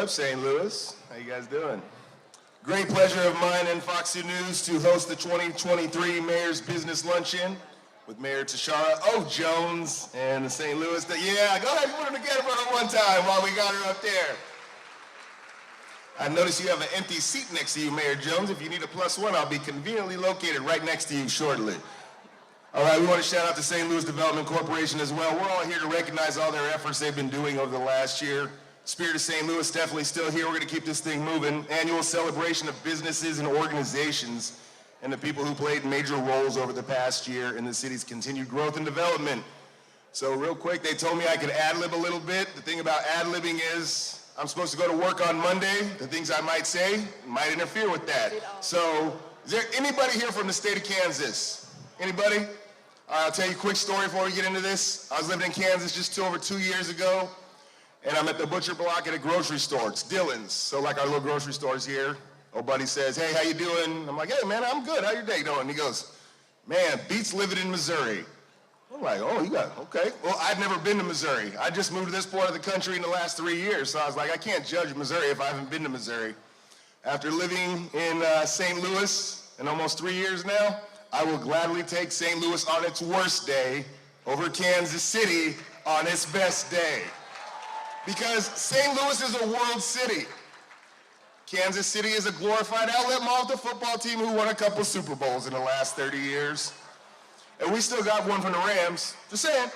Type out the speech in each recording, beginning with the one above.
up, St. Louis? How you guys doing? Great pleasure of mine and Fox 2 News to host the 2023 Mayor's Business Luncheon with Mayor Tashara Jones and the St. Louis. Yeah, go ahead and put them together for her one time while we got her up there. I notice you have an empty seat next to you, Mayor Jones. If you need a +1, I'll be conveniently located right next to you shortly. All right, we want to shout out to St. Louis Development Corporation as well. We're all here to recognize all their efforts they've been doing over the last year. Spirit of St. Louis definitely still here. We're going to keep this thing moving. Annual celebration of businesses and organizations and the people who played major roles over the past year in the city's continued growth and development. So real quick, they told me I could ad-lib a little bit. The thing about ad-libbing is I'm supposed to go to work on Monday. The things I might say might interfere with that. So is there anybody here from the state of Kansas? Anybody? All right, I'll tell you a quick story before we get into this. I was living in Kansas just over 2 years ago. And I'm at the butcher block at a grocery store. It's Dillon's. So like our little grocery stores here. Old buddy says, hey, how you doing? I'm like, hey, man, I'm good. How your day going? And he goes, man, beats living in Missouri. I'm like, oh, you got, okay. Well, I've never been to Missouri. I just moved to this part of the country in the last 3 years. So I was like, I can't judge Missouri if I haven't been to Missouri. After living in St. Louis in almost 3 years now, I will gladly take St. Louis on its worst day over Kansas City on its best day. Because St. Louis is a world city. Kansas City is a glorified outlet mall with a football team who won a couple Super Bowls in the last 30 years. And we still got one from the Rams, just saying.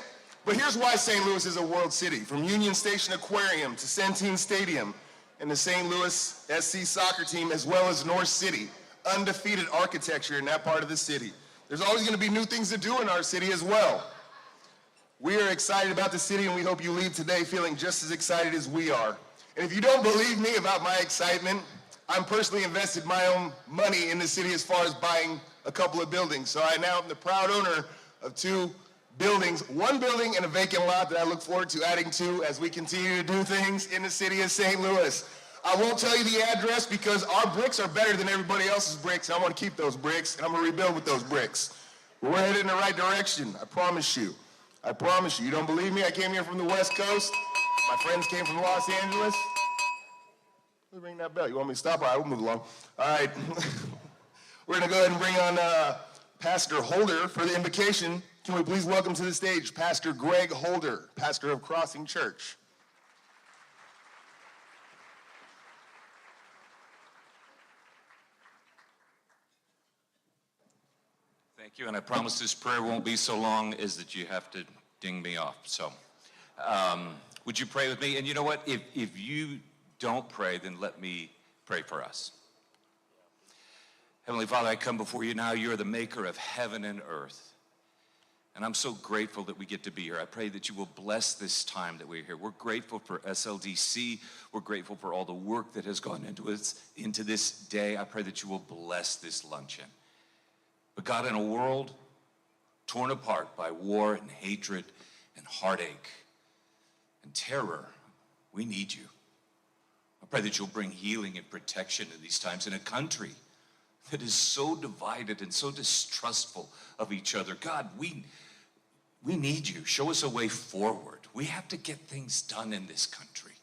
But here's why St. Louis is a world city. From Union Station Aquarium to Centene Stadium and the St. Louis SC soccer team, as well as North City, undefeated architecture in that part of the city. There's always going to be new things to do in our city as well. We are excited about the city, and we hope you leave today feeling just as excited as we are. And if you don't believe me about my excitement, I'm personally invested my own money in the city as far as buying a couple of buildings. So I now am the proud owner of 2 buildings, 1 building and a vacant lot that I look forward to adding to as we continue to do things in the city of St. Louis. I won't tell you the address because our bricks are better than everybody else's bricks. And I want to keep those bricks, and I'm going to rebuild with those bricks. But we're headed in the right direction, I promise you. I promise you. You don't believe me? I came here from the West Coast. My friends came from Los Angeles. Let me ring that bell. You want me to stop? All right, we'll move along. All right. We're going to go ahead and bring on Pastor Holder for the invocation. Can we please welcome to the stage Pastor Greg Holder, pastor of Crossing Church. Thank you, and I promise this prayer won't be so long as that you have to ding me off. So would you pray with me? And you know what? If you don't pray, then let me pray for us. Heavenly Father, I come before you now. You are the maker of heaven and earth. And I'm so grateful that we get to be here. I pray that you will bless this time that we're here. We're grateful for SLDC. We're grateful for all the work that has gone into this day. I pray that you will bless this luncheon. But God, in a world torn apart by war and hatred and heartache and terror, we need you. I pray that you'll bring healing and protection in these times in a country that is so divided and so distrustful of each other. God, we need you. Show us a way forward. We have to get things done in this country.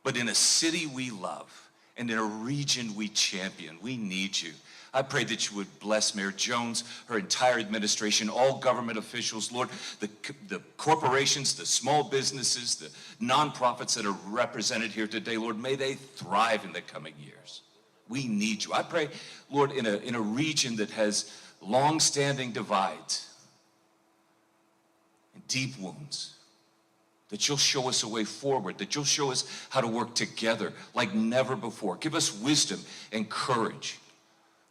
But in a city we love and in a region we champion, we need you. I pray that you would bless Mayor Jones, her entire administration, all government officials, Lord, the corporations, the small businesses, the nonprofits that are represented here today, Lord, may they thrive in the coming years. We need you. I pray, Lord, in a region that has long-standing divides and deep wounds, that you'll show us a way forward, that you'll show us how to work together like never before. Give us wisdom and courage.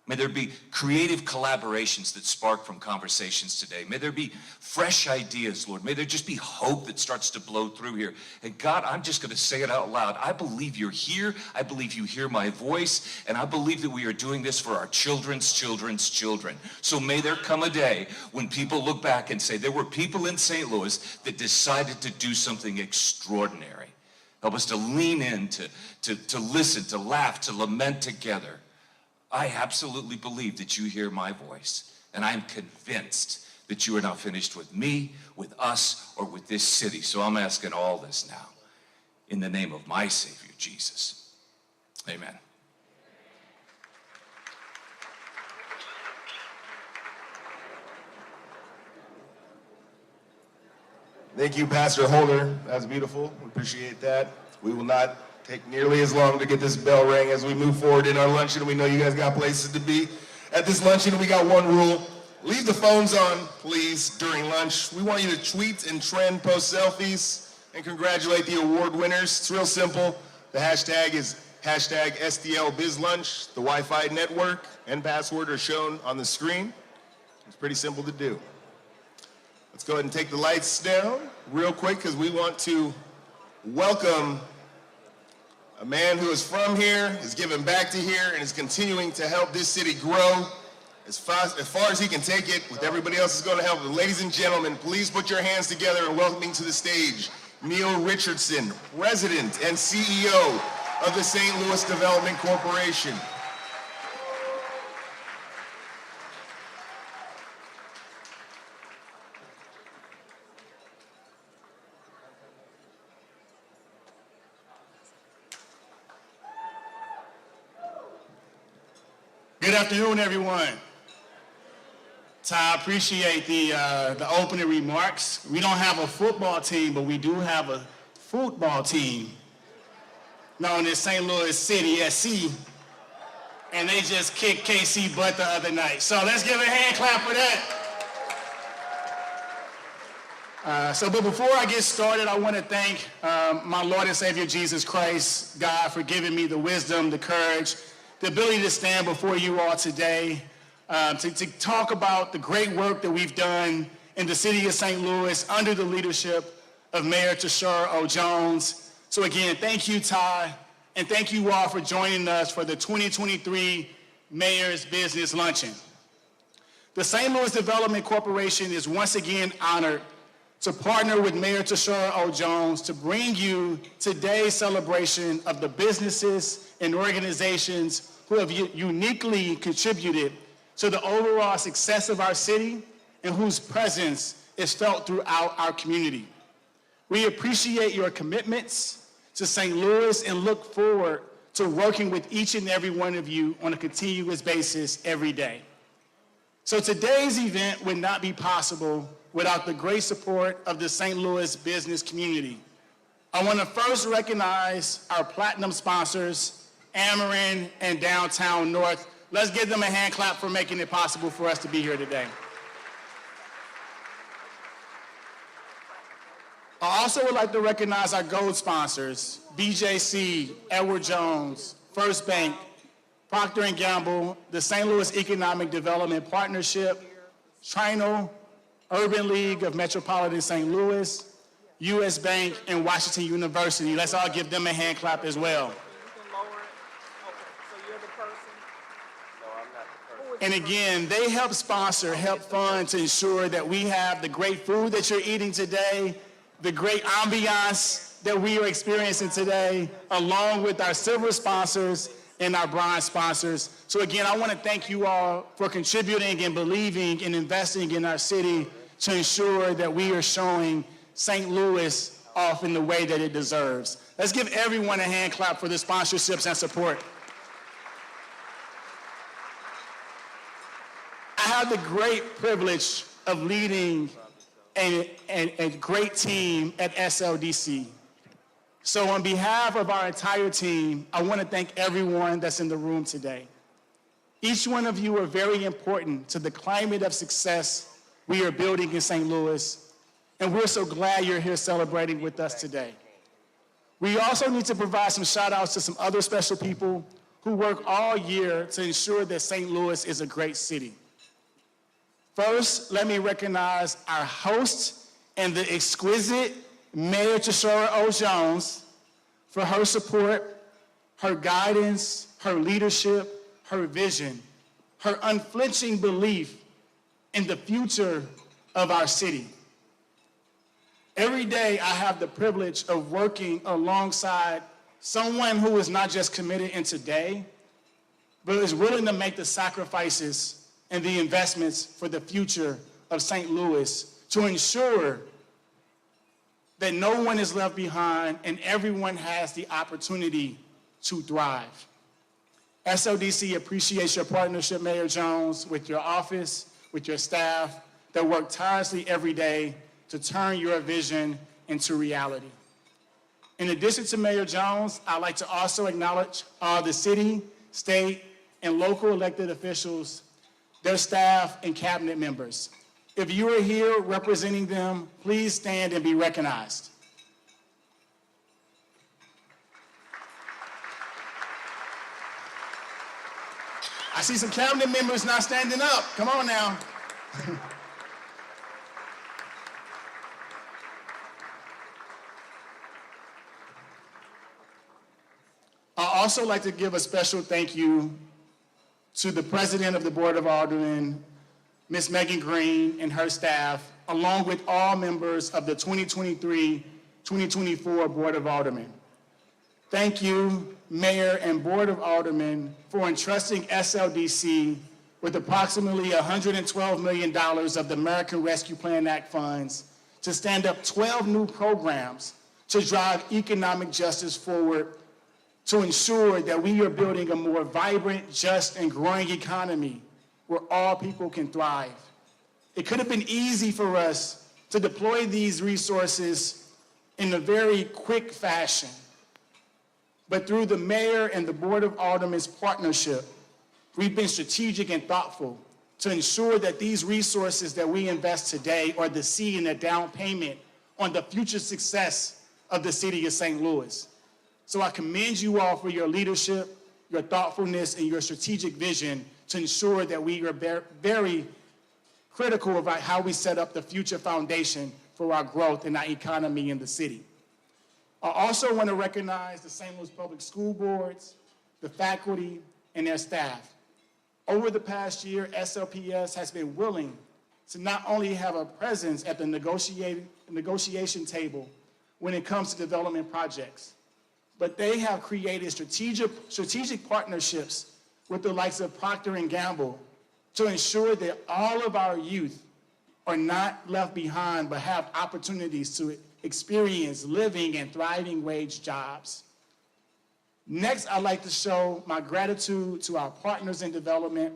May there be creative collaborations that spark from conversations today. May there be fresh ideas, Lord. May there just be hope that starts to blow through here. And God, I'm just going to say it out loud. I believe you're here. I believe you hear my voice. And I believe that we are doing this for our children's children's children. So may there come a day when people look back and say, there were people in St. Louis that decided to do something extraordinary. Help us to lean in, to listen, to laugh, to lament together. I absolutely believe that you hear my voice, and I'm convinced that you are not finished with me, with us, or with this city. So I'm asking all this now in the name of my Savior, Jesus. Amen. Thank you, Pastor Holder. That's beautiful. We appreciate that. We will not take nearly as long to get this bell rang as we move forward in our luncheon. We know you guys got places to be. At this luncheon, we got one rule. Leave the phones on, please, during lunch. We want you to tweet and trend post selfies and congratulate the award winners. It's real simple. The hashtag is hashtag SDLBizLunch. The Wi-Fi network and password are shown on the screen. It's pretty simple to do. Let's go ahead and take the lights down real quick because we want to welcome a man who is from here, is giving back to here, and is continuing to help this city grow as far as he can take it with everybody else is going to help. Ladies and gentlemen, please put your hands together and welcoming to the stage Neil Richardson, President and CEO of the St. Louis Development Corporation. Good afternoon, everyone. I appreciate the opening remarks. We don't have a football team, but we do have a football team known as St. Louis City SC, and they just kicked KC butt the other night. So let's give a hand clap for that. But before I get started, I want to thank my Lord and Savior Jesus Christ, God, for giving me the wisdom, the courage, the ability to stand before you all today to talk about the great work that we've done in the city of St. Louis under the leadership of Mayor Tashara O. Jones. So again, thank you, Ty, and thank you all for joining us for the 2023 Mayor's Business Luncheon. The St. Louis Development Corporation is once again honored to partner with Mayor Tashara O. Jones to bring you today's celebration of the businesses and organizations who have uniquely contributed to the overall success of our city and whose presence is felt throughout our community. We appreciate your commitments to St. Louis and look forward to working with each and every one of you on a continuous basis every day. So today's event would not be possible without the great support of the St. Louis business community. I want to first recognize our platinum sponsors, Ameren and Downtown North. Let's give them a hand clap for making it possible for us to be here today. I also would like to recognize our gold sponsors, BJC, Edward Jones, First Bank, Procter & Gamble, the St. Louis Economic Development Partnership, Trinal, Urban League of Metropolitan St. Louis, U.S. Bank, and Washington University. Let's all give them a hand clap as well. And again, they help sponsor, help fund to ensure that we have the great food that you're eating today, the great ambiance that we are experiencing today, along with our silver sponsors and our bronze sponsors. So again, I want to thank you all for contributing and believing and investing in our city to ensure that we are showing St. Louis off in the way that it deserves. Let's give everyone a hand clap for the sponsorships and support. I have the great privilege of leading a great team at SLDC. So on behalf of our entire team, I want to thank everyone that's in the room today. Each one of you are very important to the climate of success we are building in St. Louis, and we're so glad you're here celebrating with us today. We also need to provide some shout outs to some other special people who work all year to ensure that St. Louis is a great city. First, let me recognize our host and the exquisite Mayor Tashara O. Jones for her support, her guidance, her leadership, her vision, her unflinching belief in the future of our city. Every day I have the privilege of working alongside someone who is not just committed in today, but is willing to make the sacrifices and the investments for the future of St. Louis to ensure that no one is left behind and everyone has the opportunity to thrive. SLDC appreciates your partnership, Mayor Jones, with your office, with your staff that work tirelessly every day to turn your vision into reality. In addition to Mayor Jones, I'd like to also acknowledge all the city, state, and local elected officials, their staff, and cabinet members. If you are here representing them, please stand and be recognized. I see some cabinet members not standing up. Come on now. I'd also like to give a special thank you to the President of the Board of Aldermen, Ms. Megan Green, and her staff, along with all members of the 2023-2024 Board of Aldermen. Thank you, Mayor and Board of Aldermen, for entrusting SLDC with approximately $112 million of the American Rescue Plan Act funds to stand up 12 new programs to drive economic justice forward, to ensure that we are building a more vibrant, just, and growing economy where all people can thrive. It could have been easy for us to deploy these resources in a very quick fashion, but through the Mayor and the Board of Aldermen's partnership, we've been strategic and thoughtful to ensure that these resources that we invest today are the seed and the down payment on the future success of the city of St. Louis. So I commend you all for your leadership, your thoughtfulness, and your strategic vision to ensure that we are very critical about how we set up the future foundation for our growth and our economy in the city. I also want to recognize the St. Louis Public School Boards, the faculty, and their staff. Over the past year, SLPS has been willing to not only have a presence at the negotiation table when it comes to development projects, but they have created strategic partnerships with the likes of Procter & Gamble to ensure that all of our youth are not left behind but have opportunities to experience living and thriving wage jobs. Next, I'd like to show my gratitude to our partners in development,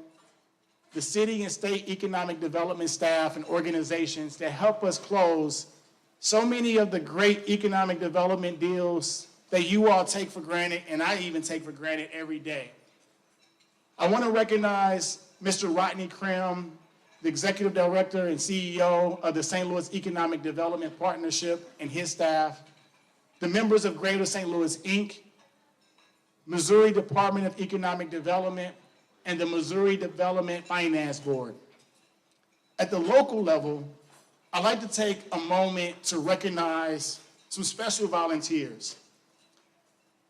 the city and state economic development staff and organizations that help us close so many of the great economic development deals that you all take for granted, and I even take for granted every day. I want to recognize Mr. Rodney Krim, the Executive Director and CEO of the St. Louis Economic Development Partnership, and his staff, the members of Greater St. Louis, Inc., Missouri Department of Economic Development, and the Missouri Development Finance Board. At the local level, I'd like to take a moment to recognize some special volunteers.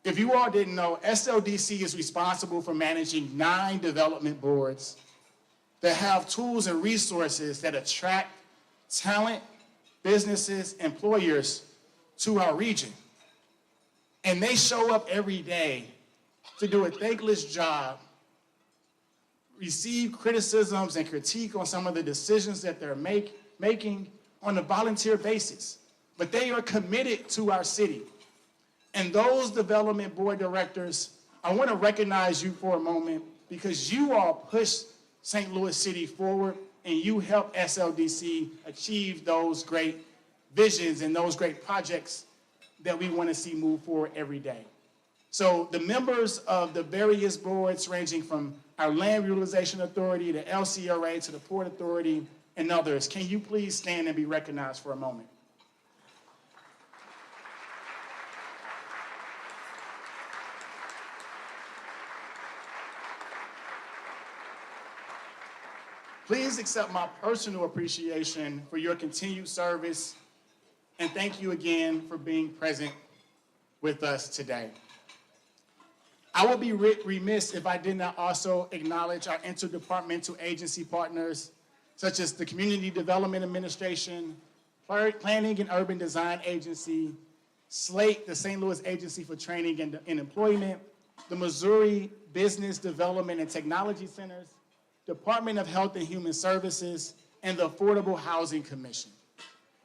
If you all didn't know, SLDC is responsible for managing 9 development boards that have tools and resources that attract talent, businesses, employers to our region. And they show up every day to do a thankless job, receive criticisms and critique on some of the decisions that they're making on a volunteer basis. But they are committed to our city. And those development board directors, I want to recognize you for a moment because you all push St. Louis City forward and you help SLDC achieve those great visions and those great projects that we want to see move forward every day. So the members of the various boards ranging from our Land Utilization Authority, the LCRA, to the Port Authority, and others, can you please stand and be recognized for a moment? Please accept my personal appreciation for your continued service, and thank you again for being present with us today. I would be remiss if I did not also acknowledge our interdepartmental agency partners, such as the Community Development Administration, Planning and Urban Design Agency, SLATE, the St. Louis Agency for Training and Employment, the Missouri Business Development and Technology Centers, Department of Health and Human Services, and the Affordable Housing Commission.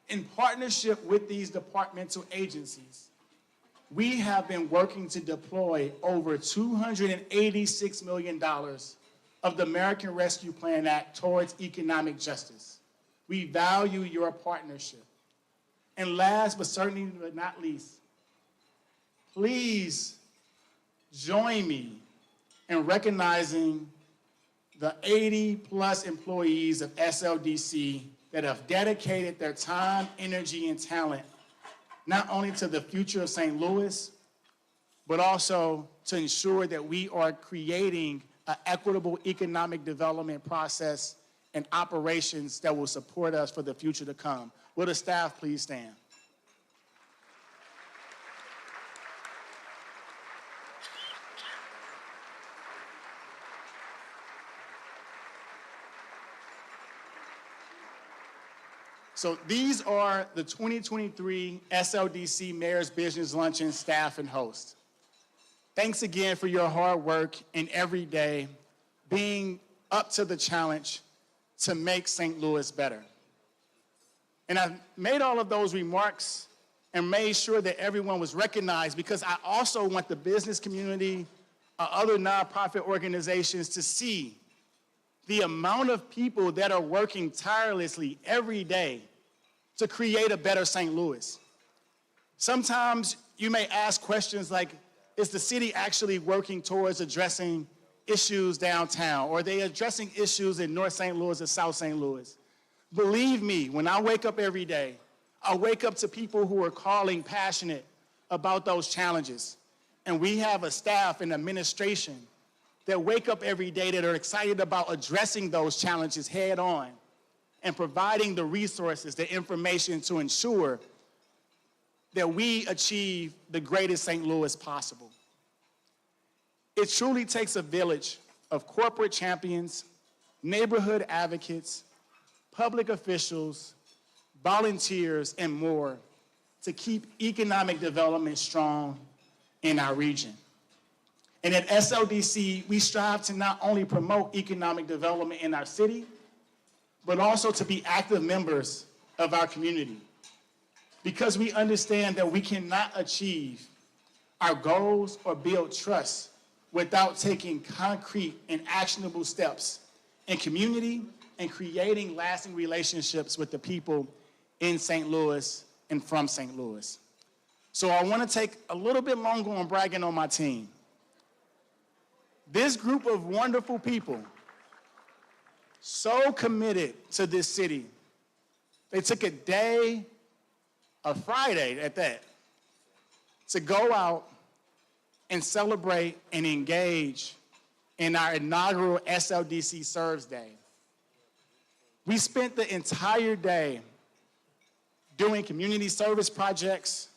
In partnership with these departmental agencies, we have been working to deploy over $286 million of the American Rescue Plan Act towards economic justice. We value your partnership. And last but certainly not least, please join me in recognizing the 80+ employees of SLDC that have dedicated their time, energy, and talent not only to the future of St. Louis, but also to ensure that we are creating an equitable economic development process and operations that will support us for the future to come. Will the staff please stand? So these are the 2023 SLDC Mayor's Business Luncheon staff and host. Thanks again for your hard work and every day being up to the challenge to make St. Louis better. And I made all of those remarks and made sure that everyone was recognized because I also want the business community, other nonprofit organizations to see the amount of people that are working tirelessly every day to create a better St. Louis. Sometimes you may ask questions like, is the city actually working towards addressing issues downtown? Or are they addressing issues in North St. Louis or South St. Louis? Believe me, when I wake up every day, I wake up to people who are calling passionate about those challenges. And we have a staff and administration that wake up every day that are excited about addressing those challenges head on and providing the resources, the information to ensure that we achieve the greatest St. Louis possible. It truly takes a village of corporate champions, neighborhood advocates, public officials, volunteers, and more to keep economic development strong in our region. And at SLDC, we strive to not only promote economic development in our city, but also to be active members of our community. Because we understand that we cannot achieve our goals or build trust without taking concrete and actionable steps in community and creating lasting relationships with the people in St. Louis and from St. Louis. So I want to take a little bit longer on bragging on my team. This group of wonderful people, so committed to this city, they took a day, a Friday at that, to go out and celebrate and engage in our inaugural SLDC Serves Day. We spent the entire day doing community service projects,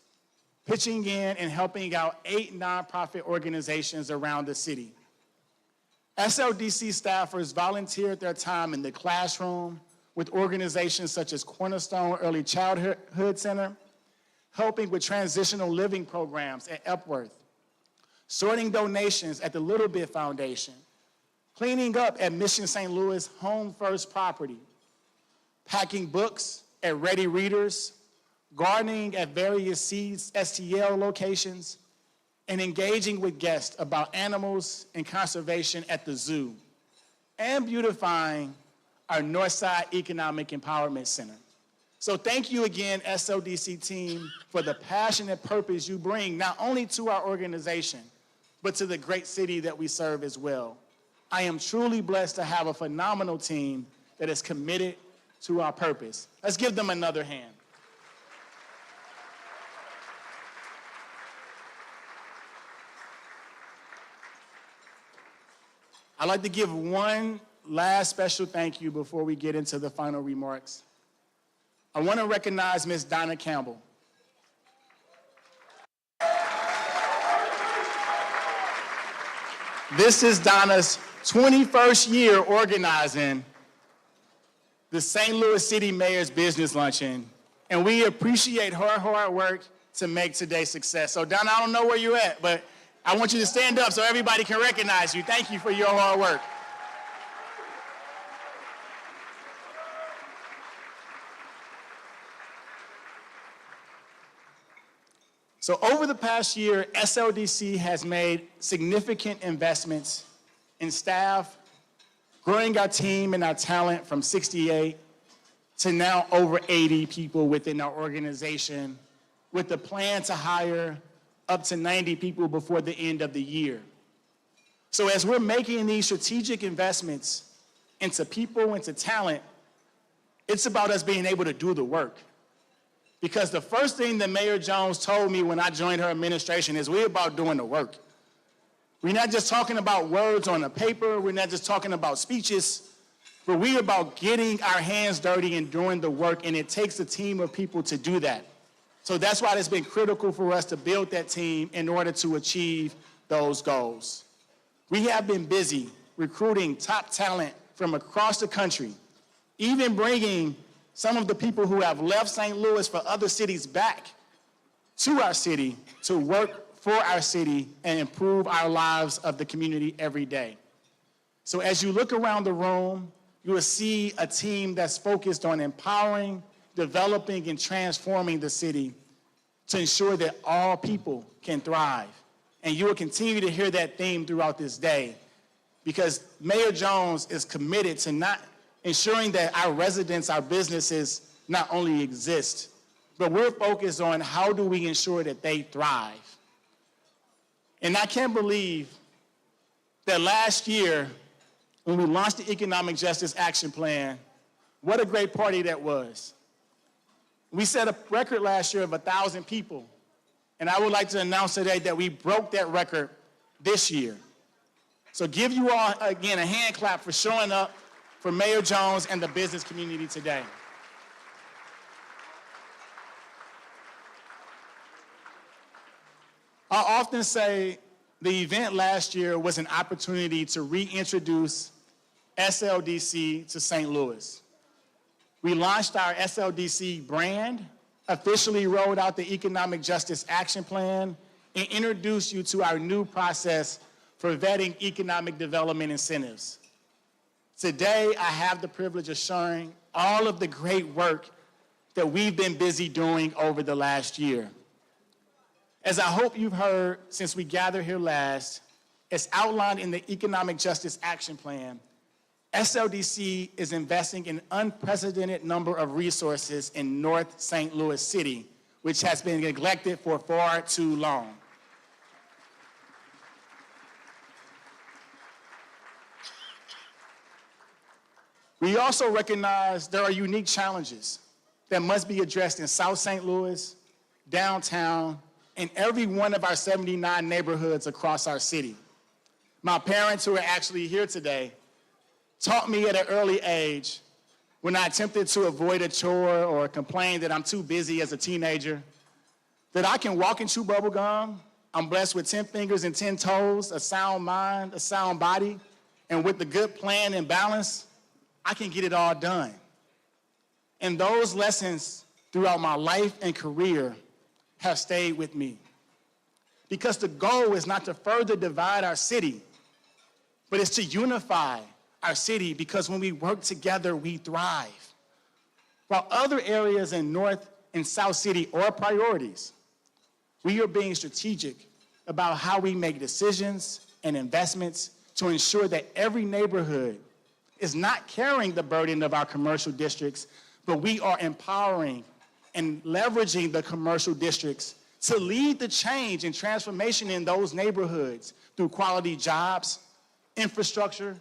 pitching in and helping out 8 nonprofit organizations around the city. SLDC staffers volunteered their time in the classroom with organizations such as Cornerstone Early Childhood Center, helping with transitional living programs at Epworth, sorting donations at the Little Bit Foundation, cleaning up at Mission St. Louis Home First Property, packing books at Ready Readers, gardening at various Seeds STL locations, and engaging with guests about animals and conservation at the zoo, and beautifying our Northside Economic Empowerment Center. So thank you again, SLDC team, for the passion and purpose you bring not only to our organization, but to the great city that we serve as well. I am truly blessed to have a phenomenal team that is committed to our purpose. Let's give them another hand. I'd like to give one last special thank you before we get into the final remarks. I want to recognize Ms. Donna Campbell. This is Donna's 21st year organizing the St. Louis City Mayor's Business Luncheon, and we appreciate her hard work to make today's success. So Donna, I don't know where you're at, but I want you to stand up so everybody can recognize you. Thank you for your hard work. So over the past year, SLDC has made significant investments in staff, growing our team and our talent from 68 to now over 80 people within our organization, with the plan to hire up to 90 people before the end of the year. So as we're making these strategic investments into people, into talent, it's about us being able to do the work. Because the first thing that Mayor Jones told me when I joined her administration is we're about doing the work. We're not just talking about words on a paper, we're not just talking about speeches, but we're about getting our hands dirty and doing the work, and it takes a team of people to do that. So that's why it's been critical for us to build that team in order to achieve those goals. We have been busy recruiting top talent from across the country, even bringing some of the people who have left St. Louis for other cities back to our city to work for our city and improve our lives of the community every day. So as you look around the room, you will see a team that's focused on empowering, developing, and transforming the city to ensure that all people can thrive. And you will continue to hear that theme throughout this day because Mayor Jones is committed to not ensuring that our residents, our businesses not only exist, but we're focused on how do we ensure that they thrive. And I can't believe that last year, when we launched the Economic Justice Action Plan, what a great party that was. We set a record last year of 1,000 people, and I would like to announce today that we broke that record this year. So give you all, again, a hand clap for showing up for Mayor Jones and the business community today. I often say the event last year was an opportunity to reintroduce SLDC to St. Louis. We launched our SLDC brand, officially rolled out the Economic Justice Action Plan, and introduced you to our new process for vetting economic development incentives. Today, I have the privilege of sharing all of the great work that we've been busy doing over the last year. As I hope you've heard since we gathered here last, as outlined in the Economic Justice Action Plan, SLDC is investing an unprecedented number of resources in North St. Louis City, which has been neglected for far too long. We also recognize there are unique challenges that must be addressed in South St. Louis, downtown, and every one of our 79 neighborhoods across our city. My parents, who are actually here today, taught me at an early age when I attempted to avoid a chore or complain that I'm too busy as a teenager, that I can walk and chew bubble gum. I'm blessed with 10 fingers and 10 toes, a sound mind, a sound body, and with the good plan and balance, I can get it all done. And those lessons throughout my life and career have stayed with me. Because the goal is not to further divide our city, but it's to unify our city, because when we work together, we thrive. While other areas in North and South City are priorities, we are being strategic about how we make decisions and investments to ensure that every neighborhood is not carrying the burden of our commercial districts, but we are empowering and leveraging the commercial districts to lead the change and transformation in those neighborhoods through quality jobs, infrastructure,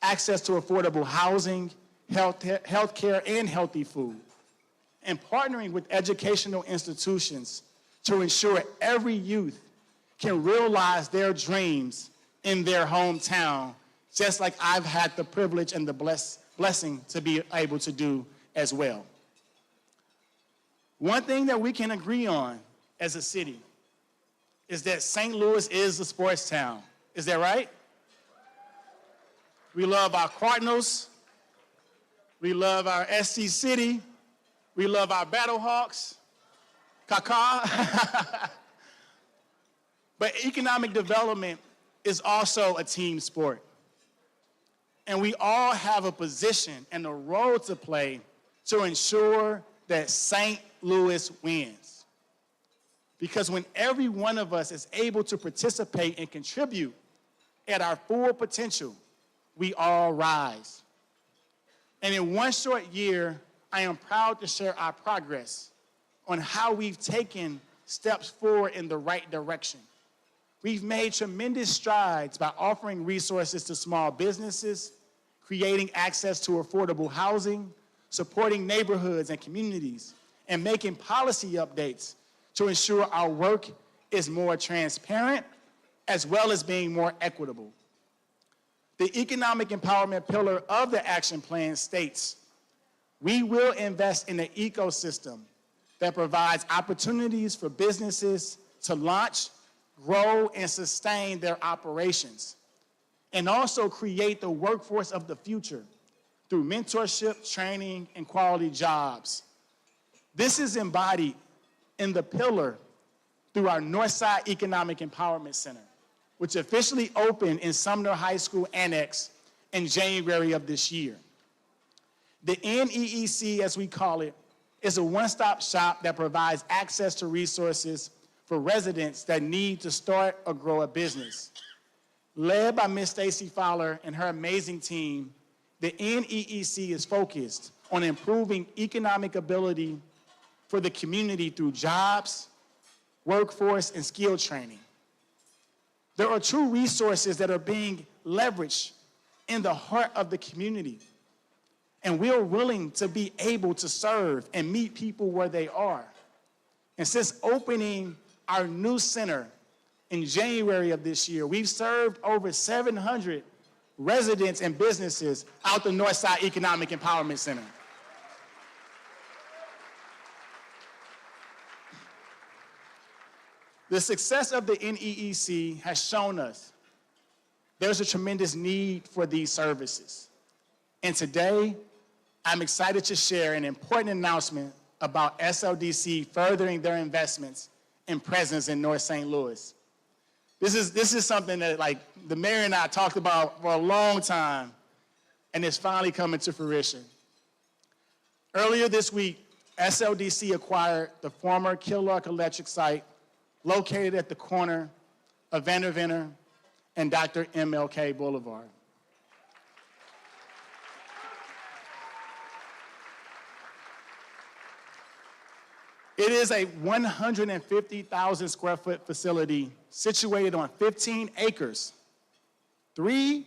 access to affordable housing, health care, and healthy food, and partnering with educational institutions to ensure every youth can realize their dreams in their hometown, just like I've had the privilege and the blessing to be able to do as well. One thing that we can agree on as a city is that St. Louis is a sports town. Is that right? We love our Cardinals. We love our SC City. We love our Battlehawks. Kaka. But economic development is also a team sport. And we all have a position and a role to play to ensure that St. Louis wins. Because when every one of us is able to participate and contribute at our full potential, we all rise. And in one short year, I am proud to share our progress on how we've taken steps forward in the right direction. We've made tremendous strides by offering resources to small businesses, creating access to affordable housing, supporting neighborhoods and communities, and making policy updates to ensure our work is more transparent as well as being more equitable. The economic empowerment pillar of the action plan states, we will invest in an ecosystem that provides opportunities for businesses to launch, grow, and sustain their operations, and also create the workforce of the future through mentorship, training, and quality jobs. This is embodied in the pillar through our Northside Economic Empowerment Center, which officially opened in Sumner High School Annex in January of this year. The NEEC, as we call it, is a one-stop shop that provides access to resources for residents that need to start or grow a business. Led by Ms. Stacy Fowler and her amazing team, the NEEC is focused on improving economic ability for the community through jobs, workforce, and skill training. There are true resources that are being leveraged in the heart of the community, and we are willing to be able to serve and meet people where they are. And since opening our new center in January of this year, we've served over 700 residents and businesses out the Northside Economic Empowerment Center. The success of the NEEC has shown us there's a tremendous need for these services. And today, I'm excited to share an important announcement about SLDC furthering their investments and presence in North St. Louis. This is something that, like, the mayor and I talked about for a long time, and it's finally coming to fruition. Earlier this week, SLDC acquired the former Killark Electric site located at the corner of Vanderventer and Dr. MLK Boulevard. It is a 150,000 square foot facility situated on 15 acres, 3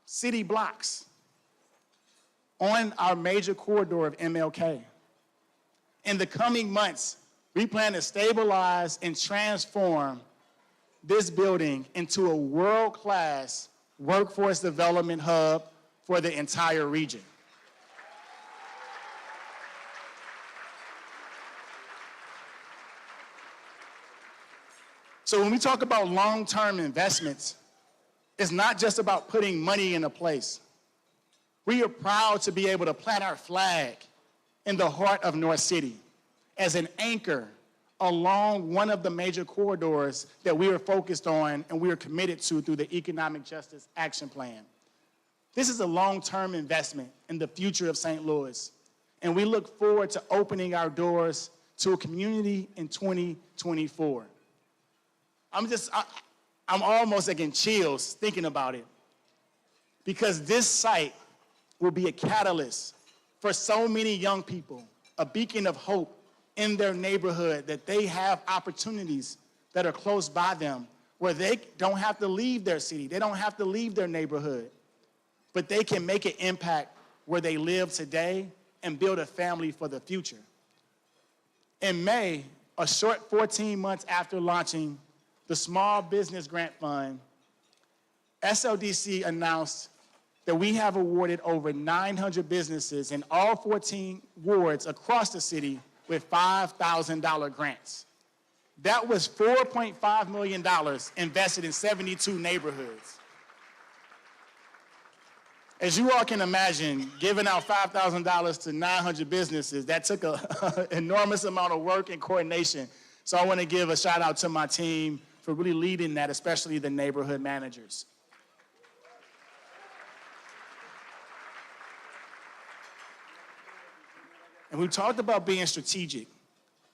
city blocks on our major corridor of MLK. In the coming months, we plan to stabilize and transform this building into a world-class workforce development hub for the entire region. So when we talk about long-term investments, it's not just about putting money in a place. We are proud to be able to plant our flag in the heart of North City as an anchor along one of the major corridors that we are focused on and we are committed to through the Economic Justice Action Plan. This is a long-term investment in the future of St. Louis, and we look forward to opening our doors to a community in 2024. I'm almost getting chills thinking about it, because this site will be a catalyst for so many young people, a beacon of hope in their neighborhood, that they have opportunities that are close by them where they don't have to leave their city, they don't have to leave their neighborhood, but they can make an impact where they live today and build a family for the future. In May, a short 14 months after launching the Small Business Grant Fund, SLDC announced that we have awarded over 900 businesses in all 14 wards across the city with $5,000 grants. That was $4.5 million invested in 72 neighborhoods. As you all can imagine, giving out $5,000 to 900 businesses, that took an enormous amount of work and coordination. So I want to give a shout out to my team for really leading that, especially the neighborhood managers. And we talked about being strategic.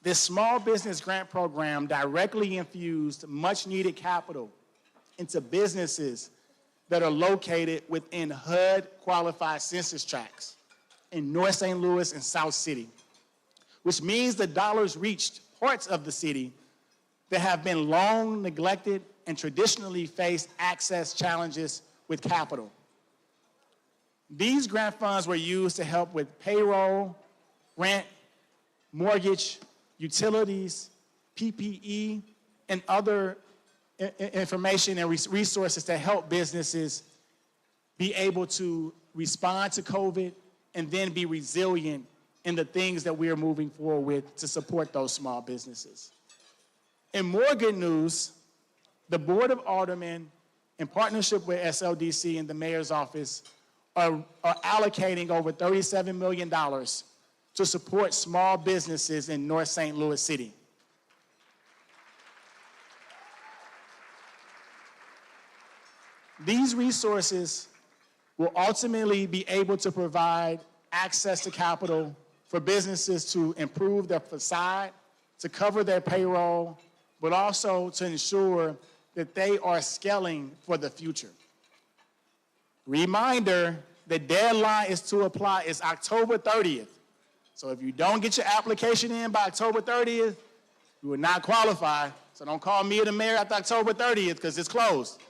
This small business grant program directly infused much-needed capital into businesses that are located within HUD-qualified census tracts in North St. Louis and South City, which means the dollars reached parts of the city that have been long neglected and traditionally faced access challenges with capital. These grant funds were used to help with payroll, rent, mortgage, utilities, PPE, and other information and resources to help businesses be able to respond to COVID and then be resilient in the things that we are moving forward with to support those small businesses. And more good news, the Board of Aldermen, in partnership with SLDC and the Mayor's Office, are allocating over $37 million to support small businesses in North St. Louis City. These resources will ultimately be able to provide access to capital for businesses to improve their facade, to cover their payroll, but also to ensure that they are scaling for the future. Reminder, the deadline is to apply is October 30th. So if you don't get your application in by October 30th, you will not qualify. So don't call me or the mayor after October 30th because it's closed.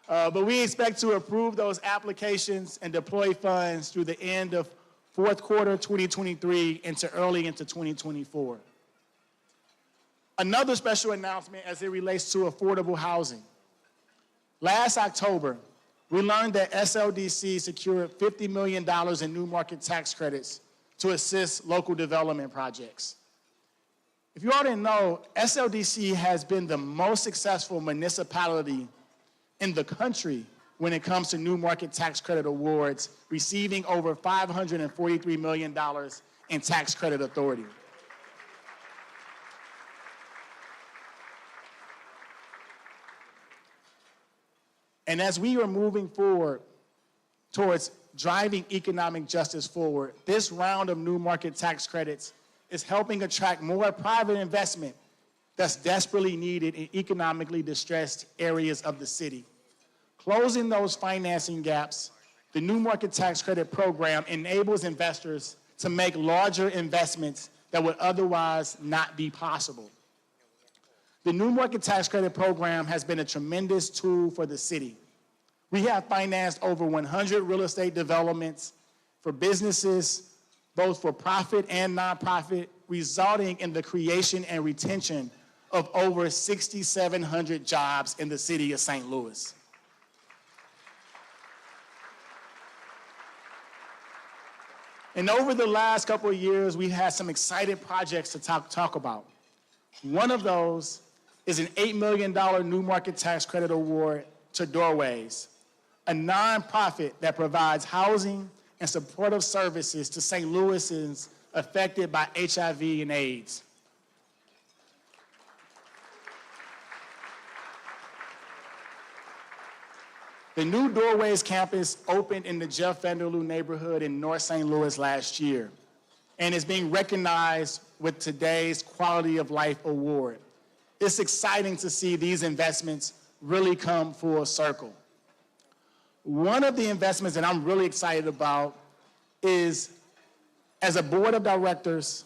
But we expect to approve those applications and deploy funds through the end of fourth quarter 2023 early into 2024. Another special announcement as it relates to affordable housing. Last October, we learned that SLDC secured $50 million in new market tax credits to assist local development projects. If you already know, SLDC has been the most successful municipality in the country when it comes to new market tax credit awards, receiving over $543 million in tax credit authority. And as we are moving forward towards driving economic justice forward, this round of new market tax credits is helping attract more private investment that's desperately needed in economically distressed areas of the city. Closing those financing gaps, the new market tax credit program enables investors to make larger investments that would otherwise not be possible. The new market tax credit program has been a tremendous tool for the city. We have financed over 100 real estate developments for businesses, both for profit and nonprofit, resulting in the creation and retention of over 6,700 jobs in the city of St. Louis. And over the last couple of years, we've had some exciting projects to talk about. One of those is an $8 million new market tax credit award to Doorways, a nonprofit that provides housing and supportive services to St. Louisans affected by HIV and AIDS. The new Doorways campus opened in the Jeff Vanderloo neighborhood in North St. Louis last year and is being recognized with today's Quality of Life Award. It's exciting to see these investments really come full circle. One of the investments that I'm really excited about is, as a board of directors,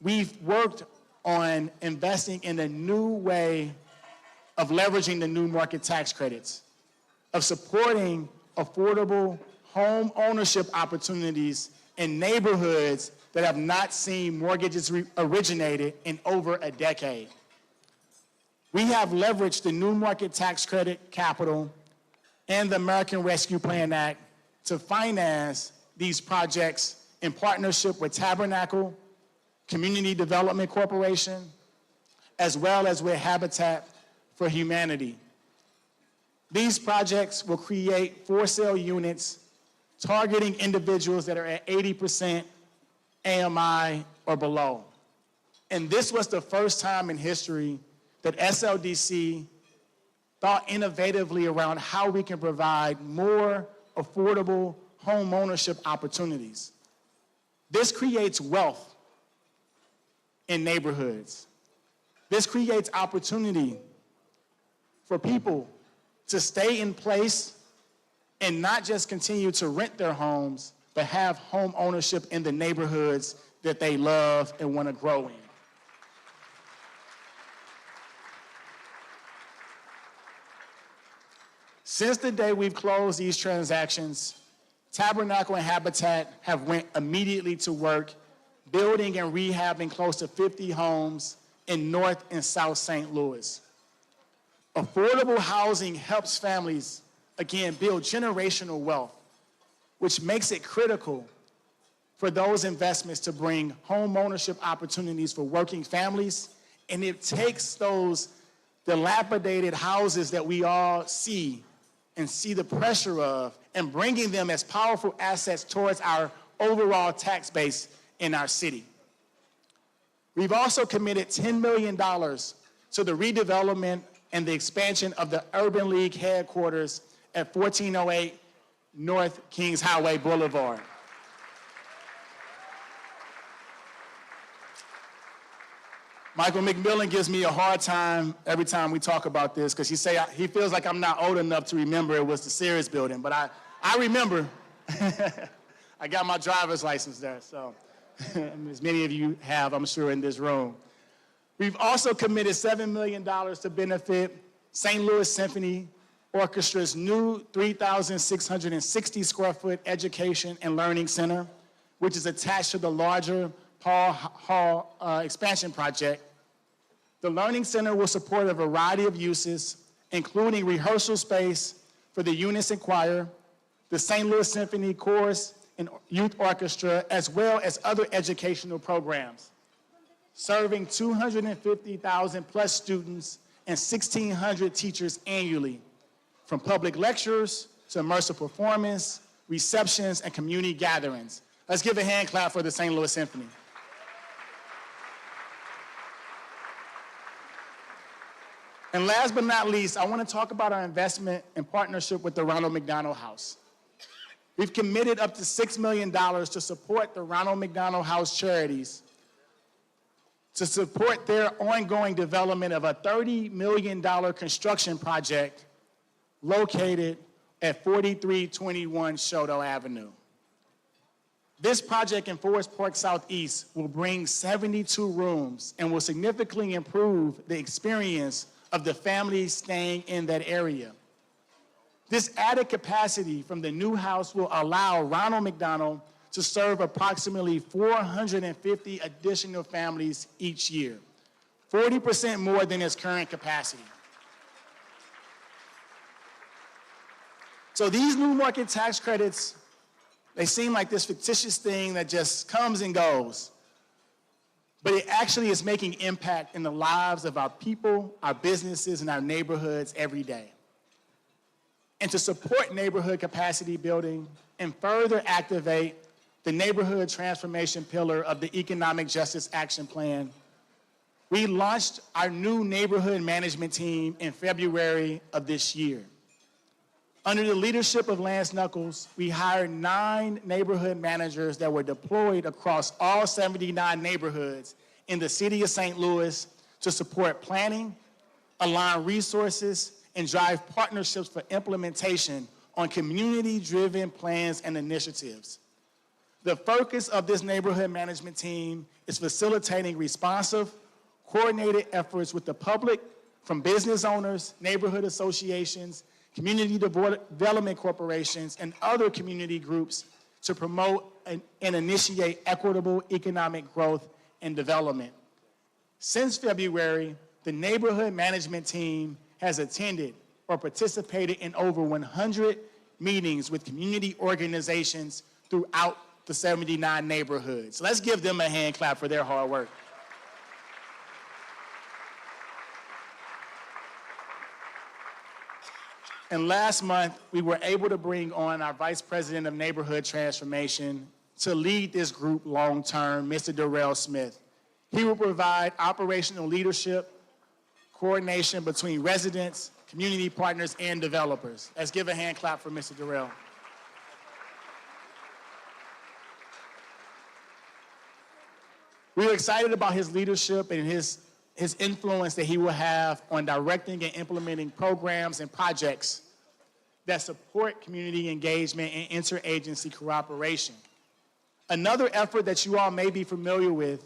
we've worked on investing in a new way of leveraging the new market tax credits, of supporting affordable home ownership opportunities in neighborhoods that have not seen mortgages originated in over a decade. We have leveraged the new market tax credit capital and the American Rescue Plan Act to finance these projects in partnership with Tabernacle, Community Development Corporation, as well as with Habitat for Humanity. These projects will create for-sale units targeting individuals that are at 80% AMI or below. And this was the first time in history that SLDC thought innovatively around how we can provide more affordable home ownership opportunities. This creates wealth in neighborhoods. This creates opportunity for people to stay in place and not just continue to rent their homes, but have home ownership in the neighborhoods that they love and want to grow in. Since the day we've closed these transactions, Tabernacle and Habitat have went immediately to work building and rehabbing close to 50 homes in North and South St. Louis. Affordable housing helps families, again, build generational wealth, which makes it critical for those investments to bring home ownership opportunities for working families, and it takes those dilapidated houses that we all see and see the pressure of, and bringing them as powerful assets towards our overall tax base in our city. We've also committed $10 million to the redevelopment and the expansion of the Urban League headquarters at 1408 North Kings Highway Boulevard. Michael McMillan gives me a hard time every time we talk about this because he feels like I'm not old enough to remember it was the Sears building, but I remember. I got my driver's license there, so as many of you have, I'm sure, in this room. We've also committed $7 million to benefit St. Louis Symphony Orchestra's new 3,660 square foot education and learning center, which is attached to the larger Paul Hall expansion project. The Learning Center will support a variety of uses, including rehearsal space for the unison choir, the St. Louis Symphony Chorus and Youth Orchestra, as well as other educational programs, serving 250,000 plus students and 1,600 teachers annually, from public lectures to immersive performance, receptions, and community gatherings. Let's give a hand clap for the St. Louis Symphony. And last but not least, I want to talk about our investment and partnership with the Ronald McDonald House. We've committed up to $6 million to support the Ronald McDonald House charities, to support their ongoing development of a $30 million construction project located at 4321 Shoto Avenue. This project in Forest Park Southeast will bring 72 rooms and will significantly improve the experience of the families staying in that area. This added capacity from the new house will allow Ronald McDonald to serve approximately 450 additional families each year, 40% more than its current capacity. So these new market tax credits, they seem like this fictitious thing that just comes and goes, but it actually is making impact in the lives of our people, our businesses, and our neighborhoods every day. And to support neighborhood capacity building and further activate the neighborhood transformation pillar of the Economic Justice Action Plan, we launched our new neighborhood management team in February of this year. Under the leadership of Lance Knuckles, we hired 9 neighborhood managers that were deployed across all 79 neighborhoods in the city of St. Louis to support planning, align resources, and drive partnerships for implementation on community-driven plans and initiatives. The focus of this neighborhood management team is facilitating responsive, coordinated efforts with the public, from business owners, neighborhood associations, community development corporations, and other community groups to promote and initiate equitable economic growth and development. Since February, the neighborhood management team has attended or participated in over 100 meetings with community organizations throughout the 79 neighborhoods. Let's give them a hand clap for their hard work. And last month, we were able to bring on our Vice President of Neighborhood Transformation to lead this group long-term, Mr. Darrell Smith. He will provide operational leadership, coordination between residents, community partners, and developers. Let's give a hand clap for Mr. Darrell. We are excited about his leadership and his influence that he will have on directing and implementing programs and projects that support community engagement and interagency cooperation. Another effort that you all may be familiar with,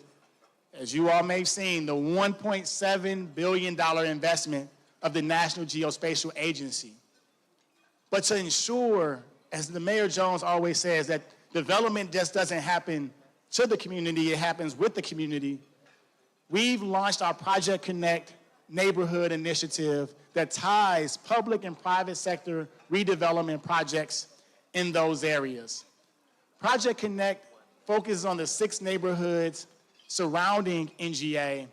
as you all may have seen, the $1.7 billion investment of the National Geospatial Agency. But to ensure, as the Mayor Jones always says, that development just doesn't happen to the community, it happens with the community, we've launched our Project Connect neighborhood initiative that ties public and private sector redevelopment projects in those areas. Project Connect focuses on the 6 neighborhoods surrounding NGA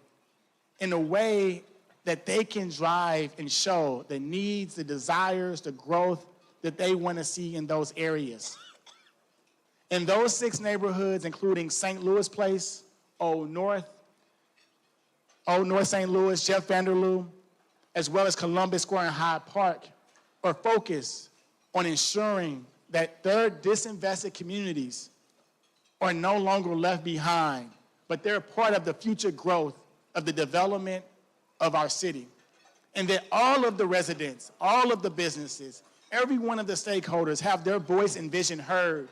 in a way that they can drive and show the needs, the desires, the growth that they want to see in those areas. In those 6 neighborhoods, including St. Louis Place, Old North St. Louis, Jeff Vanderloo, as well as Columbus Square and Hyde Park, are focused on ensuring that their disinvested communities are no longer left behind, but they're part of the future growth of the development of our city. And that all of the residents, all of the businesses, every one of the stakeholders have their voice and vision heard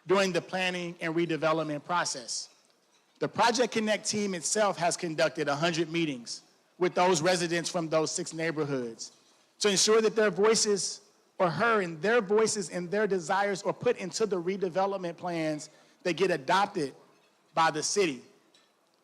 during the planning and redevelopment process. The Project Connect team itself has conducted 100 meetings with those residents from those 6 neighborhoods to ensure that their voices are heard and their voices and their desires are put into the redevelopment plans that get adopted by the city.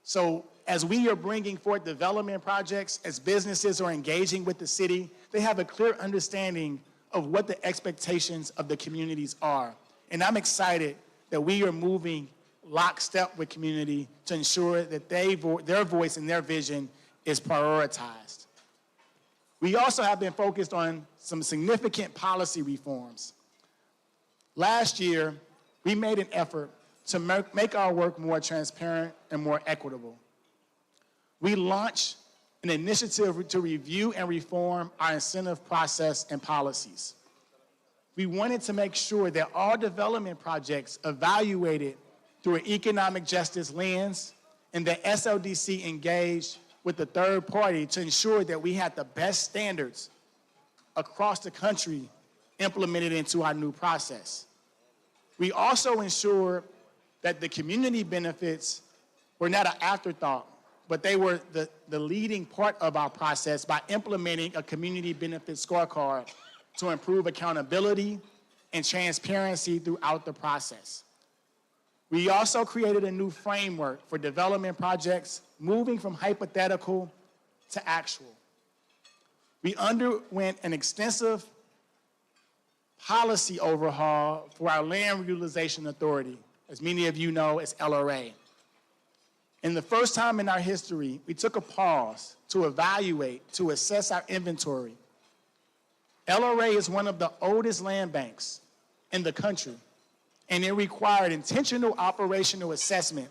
So as we are bringing forth development projects, as businesses are engaging with the city, they have a clear understanding of what the expectations of the communities are. And I'm excited that we are moving lockstep with community to ensure that their voice and their vision is prioritized. We also have been focused on some significant policy reforms. Last year, we made an effort to make our work more transparent and more equitable. We launched an initiative to review and reform our incentive process and policies. We wanted to make sure that all development projects evaluated through an economic justice lens and that SLDC engaged with the third party to ensure that we had the best standards across the country implemented into our new process. We also ensured that the community benefits were not an afterthought, but they were the leading part of our process by implementing a community benefit scorecard to improve accountability and transparency throughout the process. We also created a new framework for development projects moving from hypothetical to actual. We underwent an extensive policy overhaul for our Land Utilization Authority, as many of you know as LRA. And the first time in our history, we took a pause to evaluate, to assess our inventory. LRA is one of the oldest land banks in the country, and it required intentional operational assessment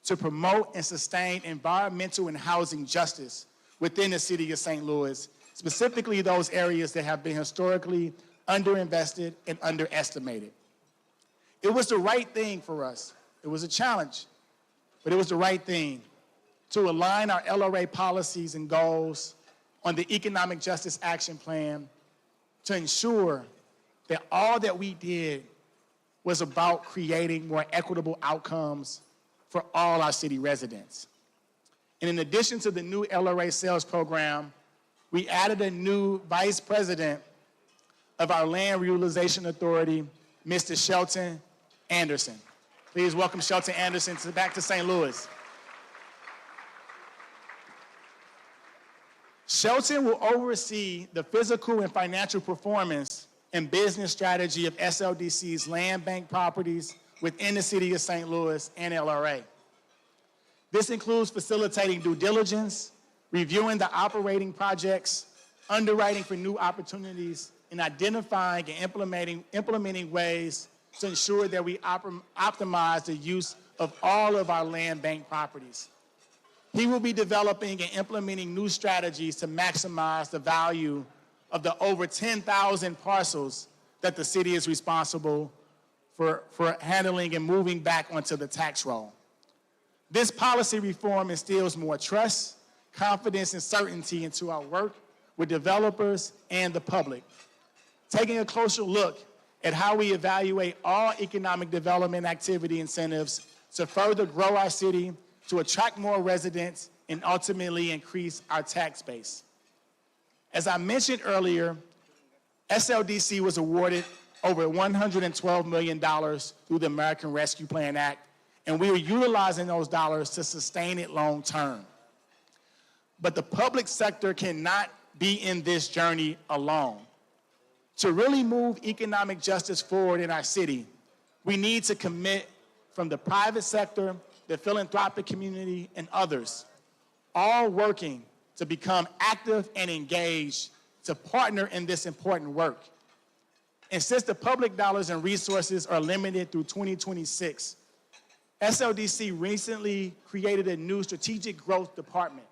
to promote and sustain environmental and housing justice within the city of St. Louis, specifically those areas that have been historically underinvested and underestimated. It was the right thing for us. It was a challenge, but it was the right thing to align our LRA policies and goals on the Economic Justice Action Plan to ensure that all that we did was about creating more equitable outcomes for all our city residents. And in addition to the new LRA sales program, we added a new vice president of our Land Utilization Authority, Mr. Shelton Anderson. Please welcome Shelton Anderson back to St. Louis. Shelton will oversee the physical and financial performance and business strategy of SLDC's land bank properties within the city of St. Louis and LRA. This includes facilitating due diligence, reviewing the operating projects, underwriting for new opportunities, and identifying and implementing ways to ensure that we optimize the use of all of our land bank properties. He will be developing and implementing new strategies to maximize the value of the over 10,000 parcels that the city is responsible for handling and moving back onto the tax roll. This policy reform instills more trust, confidence, and certainty into our work with developers and the public. Taking a closer look at how we evaluate all economic development activity incentives to further grow our city, to attract more residents, and ultimately increase our tax base. As I mentioned earlier, SLDC was awarded over $112 million through the American Rescue Plan Act, and we are utilizing those dollars to sustain it long term. But the public sector cannot be in this journey alone. To really move economic justice forward in our city, we need to commit from the private sector, the philanthropic community, and others, all working to become active and engaged to partner in this important work. And since the public dollars and resources are limited through 2026, SLDC recently created a new strategic growth department